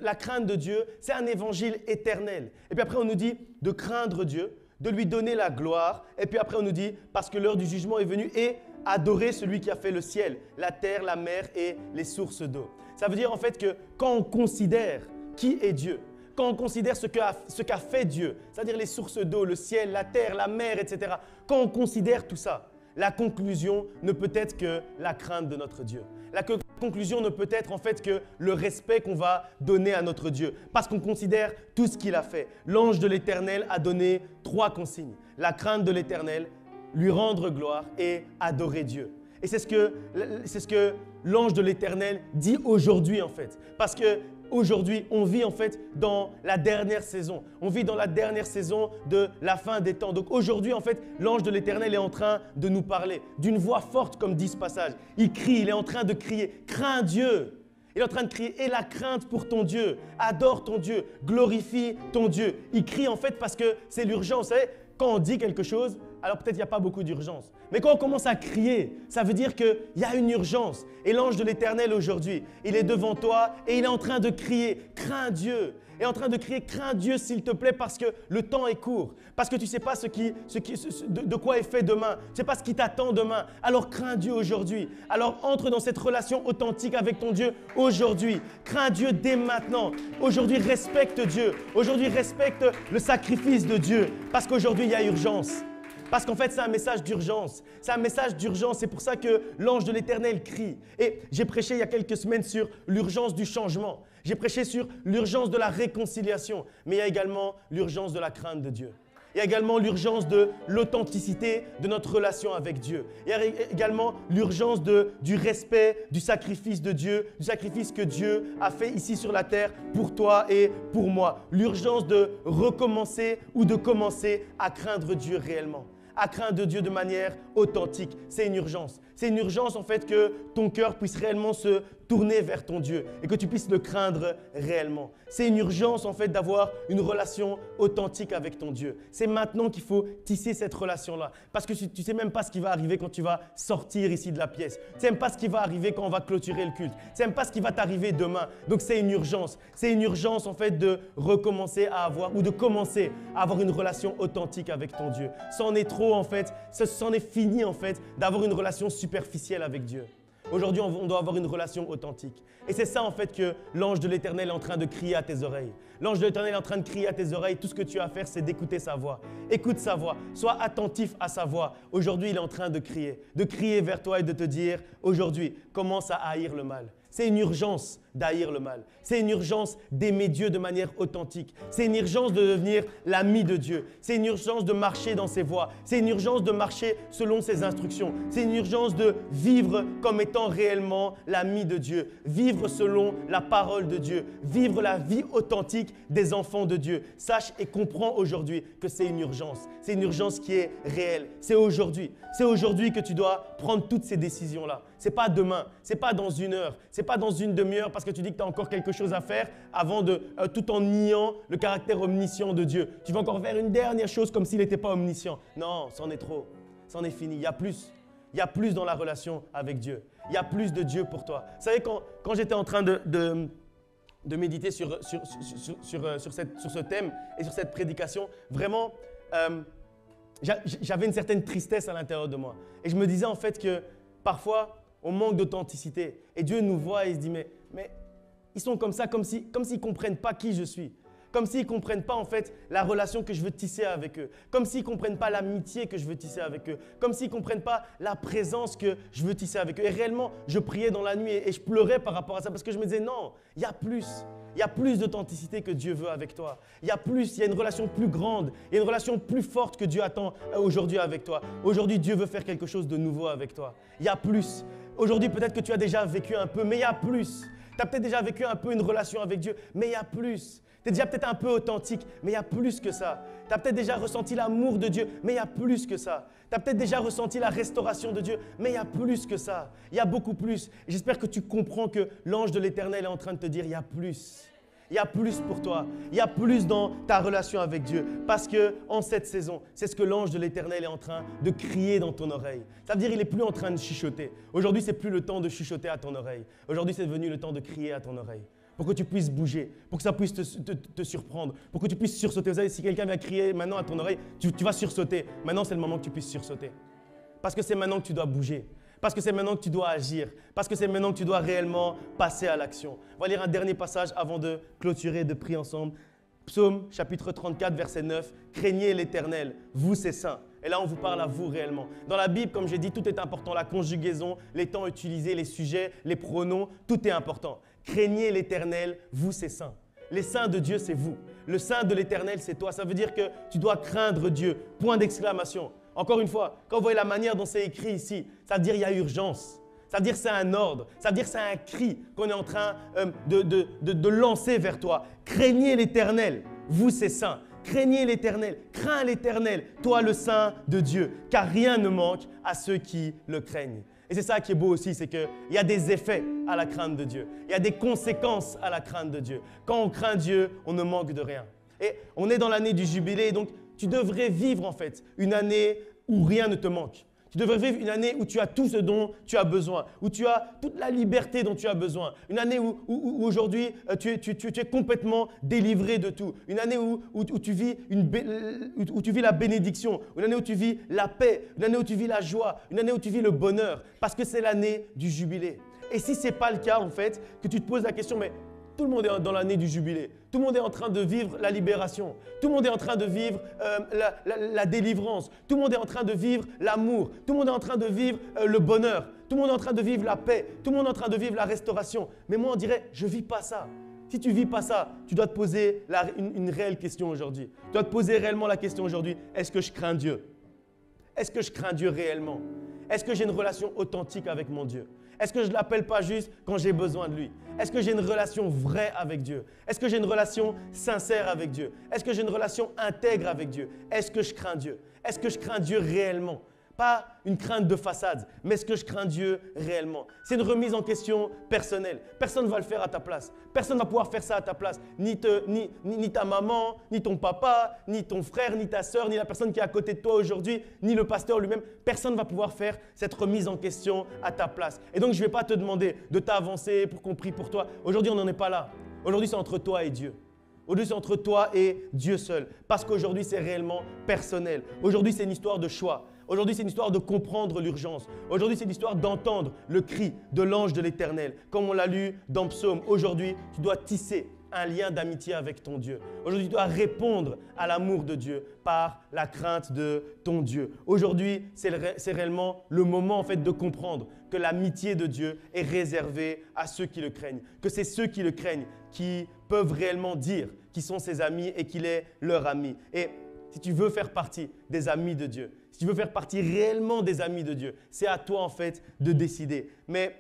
la crainte de Dieu, c'est un évangile éternel. Et puis après, on nous dit de craindre Dieu, de lui donner la gloire. Et puis après, on nous dit parce que l'heure du jugement est venue et adorer celui qui a fait le ciel, la terre, la mer et les sources d'eau. Ça veut dire en fait que quand on considère qui est Dieu, quand on considère ce qu'a fait Dieu, c'est-à-dire les sources d'eau, le ciel, la terre, la mer, etc., quand on considère tout ça, la conclusion ne peut être que la crainte de notre Dieu. La conclusion ne peut être en fait que le respect qu'on va donner à notre Dieu, parce qu'on considère tout ce qu'il a fait. L'ange de l'Éternel a donné 3 consignes. La crainte de l'Éternel, lui rendre gloire et adorer Dieu. Et c'est ce que l'ange de l'Éternel dit aujourd'hui en fait. Parce qu'aujourd'hui, on vit en fait dans la dernière saison. On vit dans la dernière saison de la fin des temps. Donc aujourd'hui, en fait, l'ange de l'Éternel est en train de nous parler d'une voix forte comme dit ce passage. Il crie, il est en train de crier « Crains Dieu !» Il est en train de crier « Aie la crainte pour ton Dieu, adore ton Dieu, glorifie ton Dieu ». Il crie en fait parce que c'est l'urgence. Vous savez, quand on dit quelque chose, alors peut-être il n'y a pas beaucoup d'urgence. Mais quand on commence à crier, ça veut dire qu'il y a une urgence. Et l'ange de l'Éternel aujourd'hui, il est devant toi et il est en train de crier « Crains Dieu !» Il est en train de crier « Crains Dieu s'il te plaît » parce que le temps est court. Parce que tu ne sais pas de quoi est fait demain. Tu ne sais pas ce qui t'attend demain. Alors crains Dieu aujourd'hui. Alors entre dans cette relation authentique avec ton Dieu aujourd'hui. Crains Dieu dès maintenant. Aujourd'hui respecte Dieu. Aujourd'hui respecte le sacrifice de Dieu. Parce qu'aujourd'hui il y a urgence. Parce qu'en fait, c'est un message d'urgence. C'est un message d'urgence. C'est pour ça que l'ange de l'Éternel crie. Et j'ai prêché il y a quelques semaines sur l'urgence du changement. J'ai prêché sur l'urgence de la réconciliation. Mais il y a également l'urgence de la crainte de Dieu. Il y a également l'urgence de l'authenticité de notre relation avec Dieu. Il y a également l'urgence du respect du sacrifice de Dieu, du sacrifice que Dieu a fait ici sur la terre pour toi et pour moi. L'urgence de recommencer ou de commencer à craindre Dieu réellement. À craindre Dieu de manière authentique. C'est une urgence. C'est une urgence en fait que ton cœur puisse réellement se tourner vers ton Dieu et que tu puisses le craindre réellement. C'est une urgence en fait d'avoir une relation authentique avec ton Dieu. C'est maintenant qu'il faut tisser cette relation-là parce que tu ne sais même pas ce qui va arriver quand tu vas sortir ici de la pièce. Tu ne sais même pas ce qui va arriver quand on va clôturer le culte. Tu ne sais même pas ce qui va t'arriver demain. Donc c'est une urgence. C'est une urgence en fait de recommencer à avoir ou de commencer à avoir une relation authentique avec ton Dieu. C'en est trop en fait, c'en est fini en fait d'avoir une relation superficielle avec Dieu. Aujourd'hui, on doit avoir une relation authentique. Et c'est ça en fait que l'ange de l'Éternel est en train de crier à tes oreilles. L'ange de l'Éternel est en train de crier à tes oreilles. Tout ce que tu as à faire, c'est d'écouter sa voix. Écoute sa voix. Sois attentif à sa voix. Aujourd'hui, il est en train de crier vers toi et de te dire, aujourd'hui, commence à haïr le mal. C'est une urgence d'haïr le mal. C'est une urgence d'aimer Dieu de manière authentique. C'est une urgence de devenir l'ami de Dieu. C'est une urgence de marcher dans ses voies. C'est une urgence de marcher selon ses instructions. C'est une urgence de vivre comme étant réellement l'ami de Dieu. Vivre selon la parole de Dieu. Vivre la vie authentique des enfants de Dieu. Sache et comprends aujourd'hui que c'est une urgence. C'est une urgence qui est réelle. C'est aujourd'hui. C'est aujourd'hui que tu dois prendre toutes ces décisions-là. Ce n'est pas demain. Ce n'est pas dans une heure. Ce n'est pas dans une demi-heure parce que tu dis que tu as encore quelque chose à faire avant tout en niant le caractère omniscient de Dieu. Tu vas encore faire une dernière chose comme s'il n'était pas omniscient. Non, c'en est trop. C'en est fini. Il y a plus. Il y a plus dans la relation avec Dieu. Il y a plus de Dieu pour toi. Vous savez, quand j'étais en train de méditer sur ce thème et sur cette prédication, vraiment, j'avais une certaine tristesse à l'intérieur de moi. Et je me disais en fait que parfois, on manque d'authenticité. Et Dieu nous voit et il se dit, mais ils sont comme ça, comme s'ils ne comprennent pas qui je suis. Comme s'ils ne comprennent pas en fait la relation que je veux tisser avec eux. Comme s'ils ne comprennent pas l'amitié que je veux tisser avec eux. Comme s'ils ne comprennent pas la présence que je veux tisser avec eux. Et réellement, je priais dans la nuit et je pleurais par rapport à ça parce que je me disais, non, il y a plus. Il y a plus d'authenticité que Dieu veut avec toi. Il y a plus, il y a une relation plus grande, il y a une relation plus forte que Dieu attend aujourd'hui avec toi. Aujourd'hui, Dieu veut faire quelque chose de nouveau avec toi. Il y a plus. Aujourd'hui, peut-être que tu as déjà vécu un peu, mais il y a plus. Tu as peut-être déjà vécu un peu une relation avec Dieu, mais il y a plus. Tu es déjà peut-être un peu authentique, mais il y a plus que ça. Tu as peut-être déjà ressenti l'amour de Dieu, mais il y a plus que ça. Tu as peut-être déjà ressenti la restauration de Dieu, mais il y a plus que ça. Il y a beaucoup plus. Et j'espère que tu comprends que l'ange de l'Éternel est en train de te dire, il y a plus. Il y a plus pour toi. Il y a plus dans ta relation avec Dieu. Parce qu'en cette saison, c'est ce que l'ange de l'Éternel est en train de crier dans ton oreille. Ça veut dire qu'il n'est plus en train de chuchoter. Aujourd'hui, ce n'est plus le temps de chuchoter à ton oreille. Aujourd'hui, c'est devenu le temps de crier à ton oreille. Pour que tu puisses bouger, pour que ça puisse te surprendre, pour que tu puisses sursauter. Vous savez, si quelqu'un vient crier maintenant à ton oreille, tu vas sursauter. Maintenant, c'est le moment que tu puisses sursauter. Parce que c'est maintenant que tu dois bouger. Parce que c'est maintenant que tu dois agir. Parce que c'est maintenant que tu dois réellement passer à l'action. On va lire un dernier passage avant de clôturer et de prier ensemble. Psaume chapitre 34, verset 9. « Craignez l'Éternel, vous c'est saints. » Et là, on vous parle à vous réellement. Dans la Bible, comme j'ai dit, tout est important. La conjugaison, les temps utilisés, les sujets, les pronoms, tout est important. Craignez l'Éternel, vous c'est saints. Les saints de Dieu, c'est vous. Le saint de l'Éternel, c'est toi. Ça veut dire que tu dois craindre Dieu. Point d'exclamation. Encore une fois, quand vous voyez la manière dont c'est écrit ici, ça veut dire qu'il y a urgence. Ça veut dire que c'est un ordre. Ça veut dire que c'est un cri qu'on est en train de lancer vers toi. Craignez l'Éternel, vous c'est saints. Craignez l'Éternel, crains l'Éternel, toi le Saint de Dieu, car rien ne manque à ceux qui le craignent. Et c'est ça qui est beau aussi, c'est qu'il y a des effets à la crainte de Dieu. Il y a des conséquences à la crainte de Dieu. Quand on craint Dieu, on ne manque de rien. Et on est dans l'année du jubilé, donc tu devrais vivre en fait une année où rien ne te manque. Tu devrais vivre une année où tu as tout ce dont tu as besoin, où tu as toute la liberté dont tu as besoin. Une année où aujourd'hui tu es complètement délivré de tout. Une année où tu vis la bénédiction. Une année où tu vis la paix. Une année où tu vis la joie. Une année où tu vis le bonheur. Parce que c'est l'année du jubilé. Et si ce n'est pas le cas en fait, que tu te poses la question, mais tout le monde est dans l'année du jubilé. Tout le monde est en train de vivre la libération. Tout le monde est en train de vivre la délivrance. Tout le monde est en train de vivre l'amour. Tout le monde est en train de vivre le bonheur. Tout le monde est en train de vivre la paix. Tout le monde est en train de vivre la restauration. Mais moi, on dirait, je ne vis pas ça. Si tu ne vis pas ça, tu dois te poser une réelle question aujourd'hui. Tu dois te poser réellement la question aujourd'hui, est-ce que je crains Dieu? Est-ce que je crains Dieu réellement? Est-ce que j'ai une relation authentique avec mon Dieu? Est-ce que je ne l'appelle pas juste quand j'ai besoin de lui? Est-ce que j'ai une relation vraie avec Dieu? Est-ce que j'ai une relation sincère avec Dieu? Est-ce que j'ai une relation intègre avec Dieu? Est-ce que je crains Dieu? Est-ce que je crains Dieu réellement? Pas une crainte de façade, mais est-ce que je crains Dieu réellement? C'est une remise en question personnelle. Personne ne va le faire à ta place. Personne ne va pouvoir faire ça à ta place. Ni ta maman, ni ton papa, ni ton frère, ni ta sœur, ni la personne qui est à côté de toi aujourd'hui, ni le pasteur lui-même. Personne ne va pouvoir faire cette remise en question à ta place. Et donc, je ne vais pas te demander de t'avancer pour qu'on prie pour toi. Aujourd'hui, on n'en est pas là. Aujourd'hui, c'est entre toi et Dieu. Aujourd'hui, c'est entre toi et Dieu seul. Parce qu'aujourd'hui, c'est réellement personnel. Aujourd'hui, c'est une histoire de choix. Aujourd'hui, c'est une histoire de comprendre l'urgence. Aujourd'hui, c'est une histoire d'entendre le cri de l'ange de l'Éternel. Comme on l'a lu dans Psaume, aujourd'hui, tu dois tisser un lien d'amitié avec ton Dieu. Aujourd'hui, tu dois répondre à l'amour de Dieu par la crainte de ton Dieu. Aujourd'hui, c'est réellement le moment en fait de comprendre que l'amitié de Dieu est réservée à ceux qui le craignent. Que c'est ceux qui le craignent qui peuvent réellement dire qu'ils sont ses amis et qu'il est leur ami. Et si tu veux faire partie des amis de Dieu, si tu veux faire partie réellement des amis de Dieu, c'est à toi en fait de décider. Mais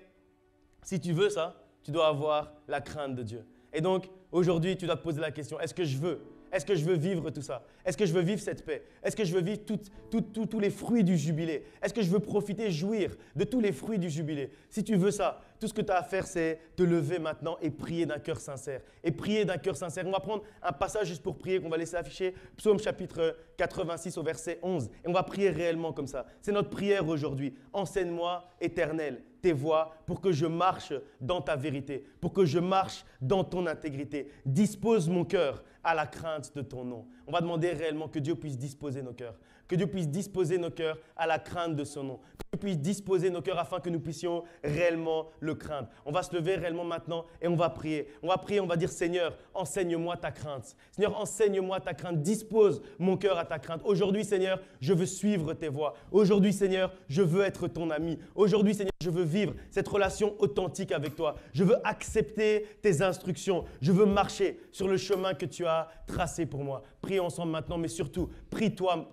si tu veux ça, tu dois avoir la crainte de Dieu. Et donc, aujourd'hui, tu dois te poser la question, est-ce que je veux vivre tout ça? Est-ce que je veux vivre cette paix? Est-ce que je veux vivre tous les fruits du jubilé? Est-ce que je veux profiter, jouir de tous les fruits du jubilé? Si tu veux ça, tout ce que tu as à faire, c'est te lever maintenant et prier d'un cœur sincère. Et prier d'un cœur sincère. On va prendre un passage juste pour prier qu'on va laisser afficher. Psaume chapitre 86 au verset 11. Et on va prier réellement comme ça. C'est notre prière aujourd'hui. Enseigne-moi, Éternel, tes voies pour que je marche dans ta vérité, pour que je marche dans ton intégrité. Dispose mon cœur à la crainte de ton nom. On va demander réellement que Dieu puisse disposer nos cœurs, que Dieu puisse disposer nos cœurs à la crainte de son nom, que Dieu puisse disposer nos cœurs afin que nous puissions réellement le craindre. On va se lever réellement maintenant et on va prier. On va dire Seigneur, enseigne-moi ta crainte. Seigneur, enseigne-moi ta crainte. Dispose mon cœur à ta crainte. Aujourd'hui, Seigneur, je veux suivre tes voies. Aujourd'hui, Seigneur, je veux être ton ami. Aujourd'hui, Seigneur, je veux vivre cette relation authentique avec toi. Je veux accepter tes instructions. Je veux marcher sur le chemin que tu as tracé pour moi. Prie ensemble maintenant, mais surtout, prie-toi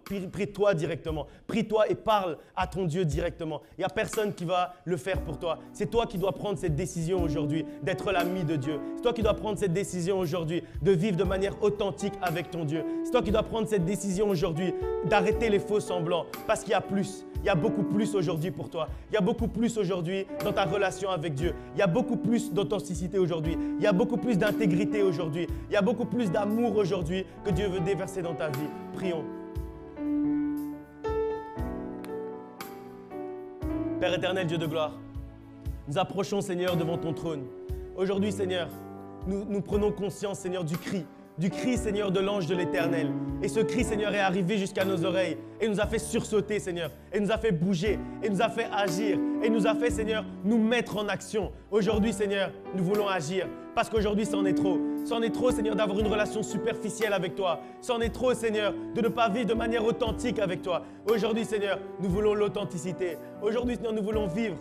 directement. Prie-toi et parle à ton Dieu directement. Il n'y a personne qui va le faire pour toi. C'est toi qui dois prendre cette décision aujourd'hui d'être l'ami de Dieu. C'est toi qui dois prendre cette décision aujourd'hui de vivre de manière authentique avec ton Dieu. C'est toi qui dois prendre cette décision aujourd'hui d'arrêter les faux semblants parce qu'il y a plus. Il y a beaucoup plus aujourd'hui pour toi. Il y a beaucoup plus aujourd'hui dans ta relation avec Dieu. Il y a beaucoup plus d'authenticité aujourd'hui. Il y a beaucoup plus d'intégrité aujourd'hui. Il y a beaucoup plus d'amour aujourd'hui que Dieu veut déverser dans ta vie. Prions. Père éternel, Dieu de gloire, nous approchons, Seigneur, devant ton trône. Aujourd'hui, Seigneur, nous prenons conscience, Seigneur, du cri du cri, Seigneur, de l'ange de l'Éternel. Et ce cri, Seigneur, est arrivé jusqu'à nos oreilles et nous a fait sursauter, Seigneur, et nous a fait bouger, et nous a fait agir, et nous a fait, Seigneur, nous mettre en action. Aujourd'hui, Seigneur, nous voulons agir parce qu'aujourd'hui, c'en est trop. C'en est trop, Seigneur, d'avoir une relation superficielle avec toi. C'en est trop, Seigneur, de ne pas vivre de manière authentique avec toi. Aujourd'hui, Seigneur, nous voulons l'authenticité. Aujourd'hui, Seigneur, nous voulons vivre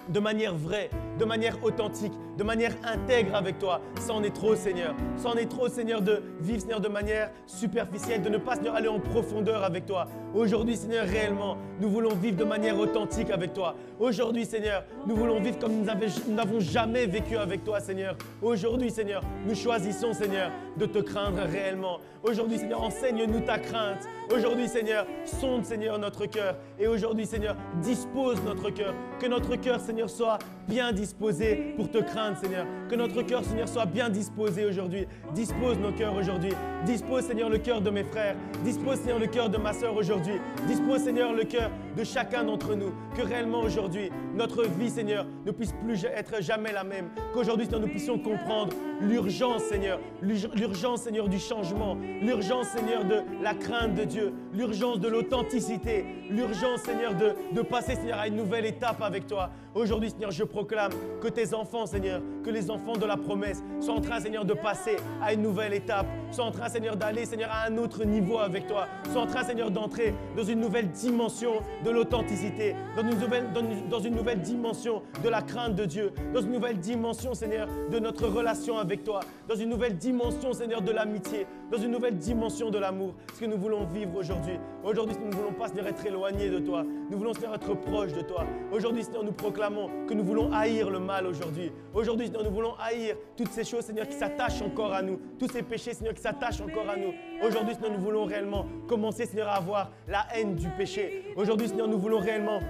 de manière vraie, de manière authentique, de manière intègre avec toi. C'en est trop, Seigneur. C'en est trop, Seigneur, de vivre, Seigneur, de manière superficielle, de ne pas, Seigneur, aller en profondeur avec toi. Aujourd'hui, Seigneur, réellement, nous voulons vivre de manière authentique avec toi. Aujourd'hui, Seigneur, nous voulons vivre comme nous n'avons jamais vécu avec toi, Seigneur. Aujourd'hui, Seigneur, nous choisissons, Seigneur, de te craindre réellement. Aujourd'hui, Seigneur, enseigne-nous ta crainte. Aujourd'hui, Seigneur, sonde, Seigneur, notre cœur. Et aujourd'hui, Seigneur, dispose notre cœur. Que notre cœur, Seigneur, soit bien disposé pour te craindre, Seigneur. Que notre cœur, Seigneur, soit bien disposé aujourd'hui. Dispose nos cœurs aujourd'hui. Dispose, Seigneur, le cœur de mes frères. Dispose, Seigneur, le cœur de ma sœur aujourd'hui. Dispose, Seigneur, le cœur de chacun d'entre nous. Que réellement aujourd'hui, notre vie, Seigneur, ne puisse plus être jamais la même. Qu'aujourd'hui, Seigneur, nous puissions comprendre l'urgence, Seigneur. L'urgence, Seigneur, du changement. L'urgence, Seigneur, de la crainte de Dieu. L'urgence de l'authenticité. L'urgence, Seigneur, de passer, Seigneur, à une nouvelle étape avec toi. Aujourd'hui, Seigneur, je proclame que tes enfants, Seigneur, que les enfants de la promesse sont en train, Seigneur, de passer à une nouvelle étape. Sont en train, Seigneur, d'aller, Seigneur, à un autre niveau avec toi. Sont en train, Seigneur, d'entrer dans une nouvelle dimension de l'authenticité, dans une nouvelle dimension de la crainte de Dieu, dans une nouvelle dimension, Seigneur, de notre relation avec toi, dans une nouvelle dimension, Seigneur, de l'amitié, dans une nouvelle dimension de l'amour. Ce que nous voulons vivre aujourd'hui. Aujourd'hui, nous ne voulons pas, Seigneur, être éloignés de toi. Nous voulons, Seigneur, être proches de toi. Aujourd'hui, Seigneur, nous proclamons que nous voulons haïr le mal aujourd'hui. Aujourd'hui, Seigneur, nous voulons haïr toutes ces choses, Seigneur, qui s'attachent encore à nous. Tous ces péchés, Seigneur, qui s'attachent encore à nous. Aujourd'hui, Seigneur, nous voulons réellement commencer, Seigneur, à avoir la haine du péché. Aujourd'hui, Seigneur, nous voulons réellement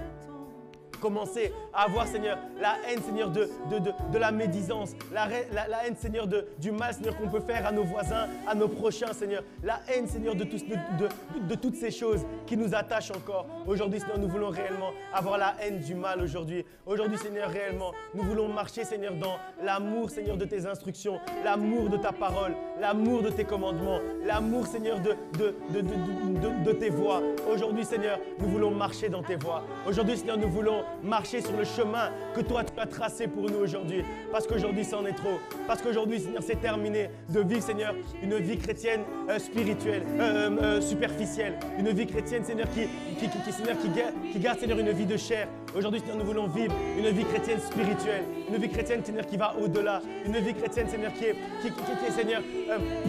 commencer à avoir, Seigneur, la haine, Seigneur, de la médisance, la haine, Seigneur, du mal, Seigneur, qu'on peut faire à nos voisins, à nos prochains, Seigneur. La haine, Seigneur, de toutes ces choses qui nous attachent encore. Aujourd'hui, Seigneur, nous voulons réellement avoir la haine du mal aujourd'hui. Aujourd'hui, Seigneur, réellement, nous voulons marcher, Seigneur, dans l'amour, Seigneur, de tes instructions, l'amour de ta parole, l'amour de tes commandements, l'amour, Seigneur, de tes voies. Aujourd'hui, Seigneur, nous voulons marcher dans tes voies. Aujourd'hui, Seigneur, nous voulons marcher sur le chemin que toi tu as tracé pour nous aujourd'hui. Parce qu'aujourd'hui, c'en est trop. Parce qu'aujourd'hui, Seigneur, c'est terminé de vivre, Seigneur, une vie chrétienne spirituelle, superficielle. Une vie chrétienne, Seigneur, qui garde, Seigneur, une vie de chair. Aujourd'hui, Seigneur, nous voulons vivre une vie chrétienne spirituelle. Une vie chrétienne, Seigneur, qui va au-delà. Une vie chrétienne, Seigneur, qui est Seigneur,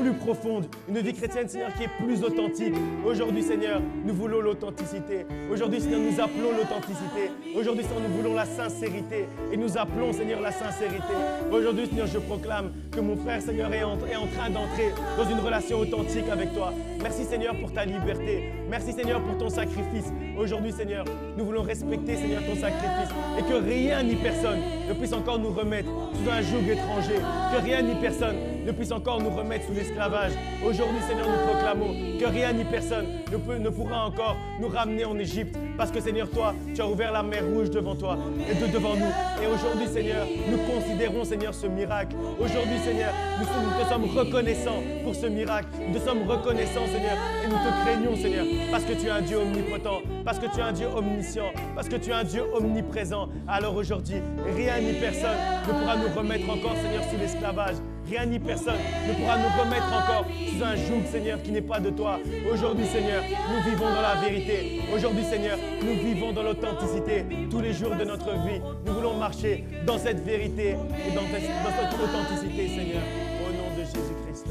plus profonde. Une vie chrétienne, Seigneur, qui est plus authentique. Aujourd'hui, Seigneur, nous voulons l'authenticité. Aujourd'hui, Seigneur, nous appelons l'authenticité. Aujourd'hui, Seigneur, nous voulons la sincérité et nous appelons, Seigneur, la sincérité. Aujourd'hui, Seigneur, je proclame que mon frère, Seigneur, est en train d'entrer dans une relation authentique avec toi. Merci, Seigneur, pour ta liberté. Merci, Seigneur, pour ton sacrifice. Aujourd'hui, Seigneur, nous voulons respecter, Seigneur, ton sacrifice et que rien ni personne ne puisse encore nous remettre sous un joug étranger. Que rien ni personne ne puisse encore nous remettre sous l'esclavage. Aujourd'hui, Seigneur, nous proclamons que rien ni personne ne pourra encore nous ramener en Égypte. Parce que, Seigneur, toi, tu as ouvert la mer Rouge devant toi et devant nous. Et aujourd'hui, Seigneur, nous considérons, Seigneur, ce miracle. Aujourd'hui, Seigneur, nous te sommes reconnaissants pour ce miracle. Nous te sommes reconnaissants, Seigneur, et nous te craignons, Seigneur, parce que tu es un Dieu omnipotent, parce que tu es un Dieu omniscient, parce que tu es un Dieu omniprésent. Alors aujourd'hui, rien ni personne ne pourra nous remettre encore, Seigneur, sous l'esclavage. Rien ni personne ne pourra nous remettre encore sous un joug, Seigneur, qui n'est pas de toi. Aujourd'hui, Seigneur, nous vivons dans la vérité. Aujourd'hui, Seigneur, nous vivons dans l'authenticité. Tous les jours de notre vie, nous voulons marcher dans cette vérité et dans cette authenticité, Seigneur. Au nom de Jésus-Christ.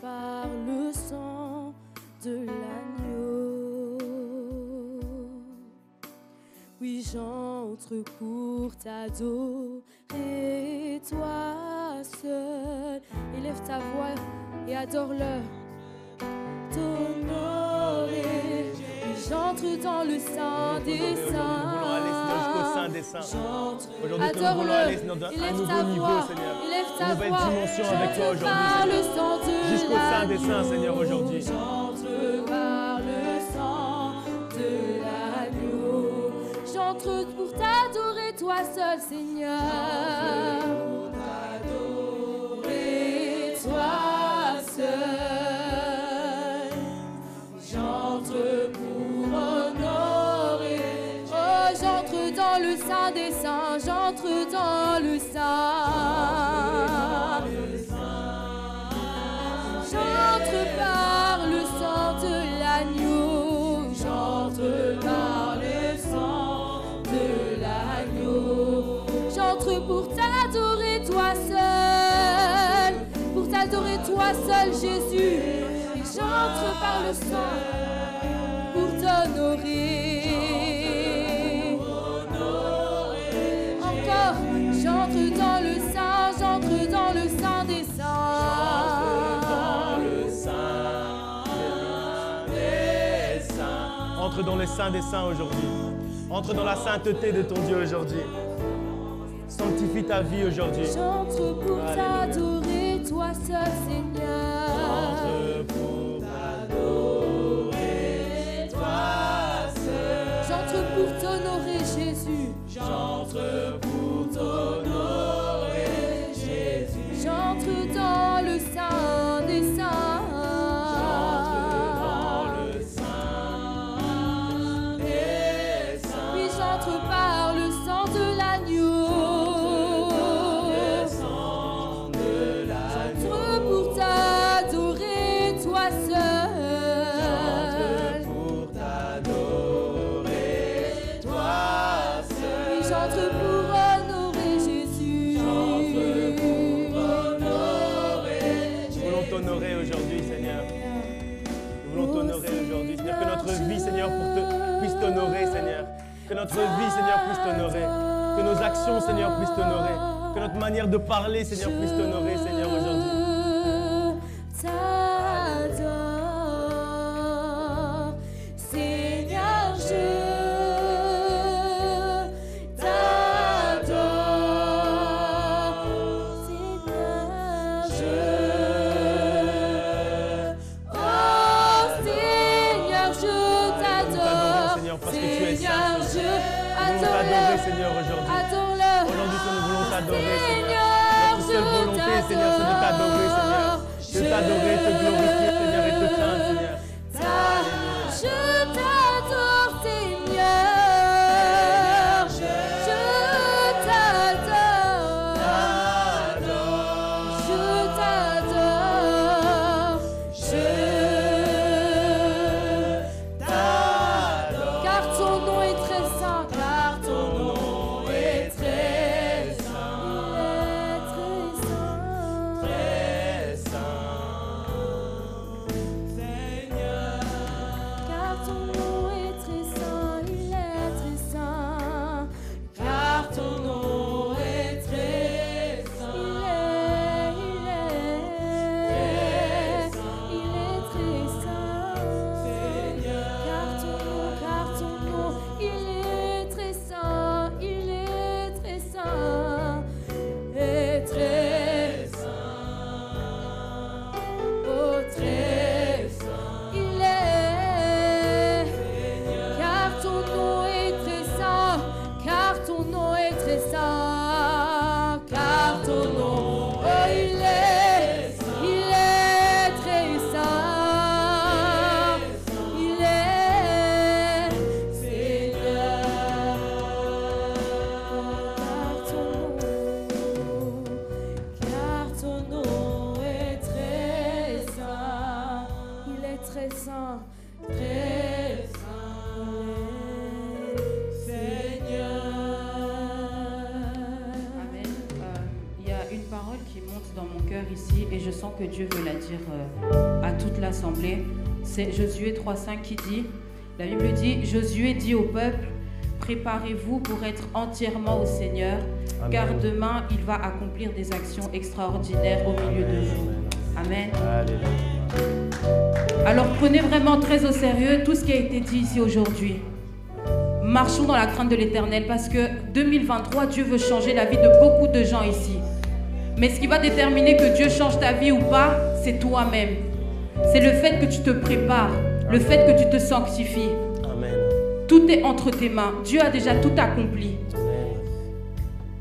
Par le sang de l'agneau. Oui, j'entre pour t'adorer, toi seul Élève ta voix et adore-le. T'honorer. J'entre dans le sein des saints. Nous voulons aller, Seigneur, jusqu'au sein des saints. Aujourd'hui, nous voulons Adore-le. aller, Seigneur, dans un Élève nouveau ta niveau, voix. Seigneur. Élève ta Une nouvelle voix. dimension avec toi aujourd'hui, Par le Seigneur. sang de Jusqu'au sein des saints, Seigneur, l'agneau. aujourd'hui. J'entre par le sang de l'agneau. J'entre pour t'adorer, toi seul, Seigneur. Pour t'adorer, toi seul. J'entre pour honorer. Oh, j'entre dans le sein des saints. J'entre dans le sein. J'entre par le sang de l'agneau. J'entre par le sang de l'agneau. J'entre pour t'adorer, toi seul. Pour t'adorer, toi seul, Jésus. Et j'entre par le sang pour t'honorer. Encore, j'entre dans le sein, j'entre dans le sein des saints. Entre dans le sein des saints aujourd'hui. Entre dans la sainteté de ton Dieu aujourd'hui. Sanctifie ta vie aujourd'hui. J'entre pour Alléluia. t'adorer, toi seul, Seigneur. Entre pour t'adorer, toi seul. J'entre pour t'honorer, Jésus. J'entre pour t'honorer, Jésus. J'entre dans le sein des saints. Oui, j'entre par le sang de l'agneau. J'entre pour t'adorer, toi seul. Oui, j'entre pour honorer Jésus. Nous voulons t'honorer aujourd'hui, Seigneur. Nous voulons t'honorer aujourd'hui, Seigneur. Que notre vie, Seigneur, puisse t'honorer, Seigneur. Que notre vie, Seigneur, puisse t'honorer. Que nos actions, Seigneur, puissent t'honorer. Que notre manière de parler, Seigneur, puisse t'honorer, Seigneur, aujourd'hui. T'adore, Seigneur, je t'adore, Seigneur, oh Seigneur, je t'adore, Seigneur, parce que tu es saint, Seigneur, Nous voulons t'adorer, Seigneur, aujourd'hui. adore-le. Aujourd'hui, nous voulons t'adorer, Seigneur. Notre Seigneur, seule volonté, Seigneur, c'est de t'adorer, Seigneur. De t'adorer, te glorifier, Seigneur, et te craindre, Seigneur. Je t'adore, Seigneur. Je t'adore. Je t'adore. Car ton nom est très saint. Car ton nom est très saint. Il est très saint. Car ton nom est très saint, il est très saint. Car ton nom est très saint, il est très saint. Car ton nom, il est très saint, il est très saint, et très saint. Oh, très saint, il est. Car ton nom est très saint, car ton nom est très saint, car ton nom, oh, il est très saint, il est Seigneur. Car ton nom est très saint, il est très saint, très saint, Seigneur. Amen. Il y a une parole qui monte dans mon cœur ici et je sens que Dieu veut la dire à toute l'assemblée. C'est Josué 3,5 qui dit, la Bible dit, Josué dit au peuple, préparez-vous pour être entièrement au Seigneur, Amen. car demain, il va accomplir des actions extraordinaires au milieu de vous. Amen. Alléluia. Alors prenez vraiment très au sérieux tout ce qui a été dit ici aujourd'hui. Marchons dans la crainte de l'Éternel parce que 2023, Dieu veut changer la vie de beaucoup de gens ici. Mais ce qui va déterminer que Dieu change ta vie ou pas, c'est toi-même. C'est le fait que tu te prépares, le fait que tu te sanctifies. Amen. Tout est entre tes mains. Dieu a déjà tout accompli. Amen.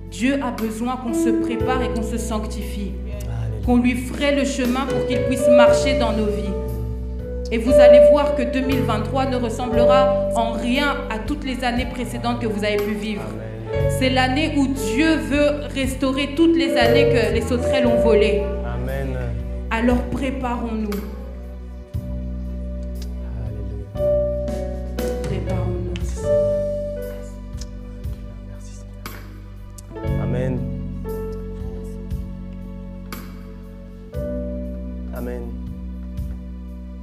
Dieu a besoin qu'on se prépare et qu'on se sanctifie. Alléluia. Qu'on lui fraie le chemin pour qu'il puisse marcher dans nos vies. Et vous allez voir que 2023 ne ressemblera en rien à toutes les années précédentes que vous avez pu vivre. Amen. C'est l'année où Dieu veut restaurer toutes les années que les sauterelles ont volées. Amen. Alors préparons-nous.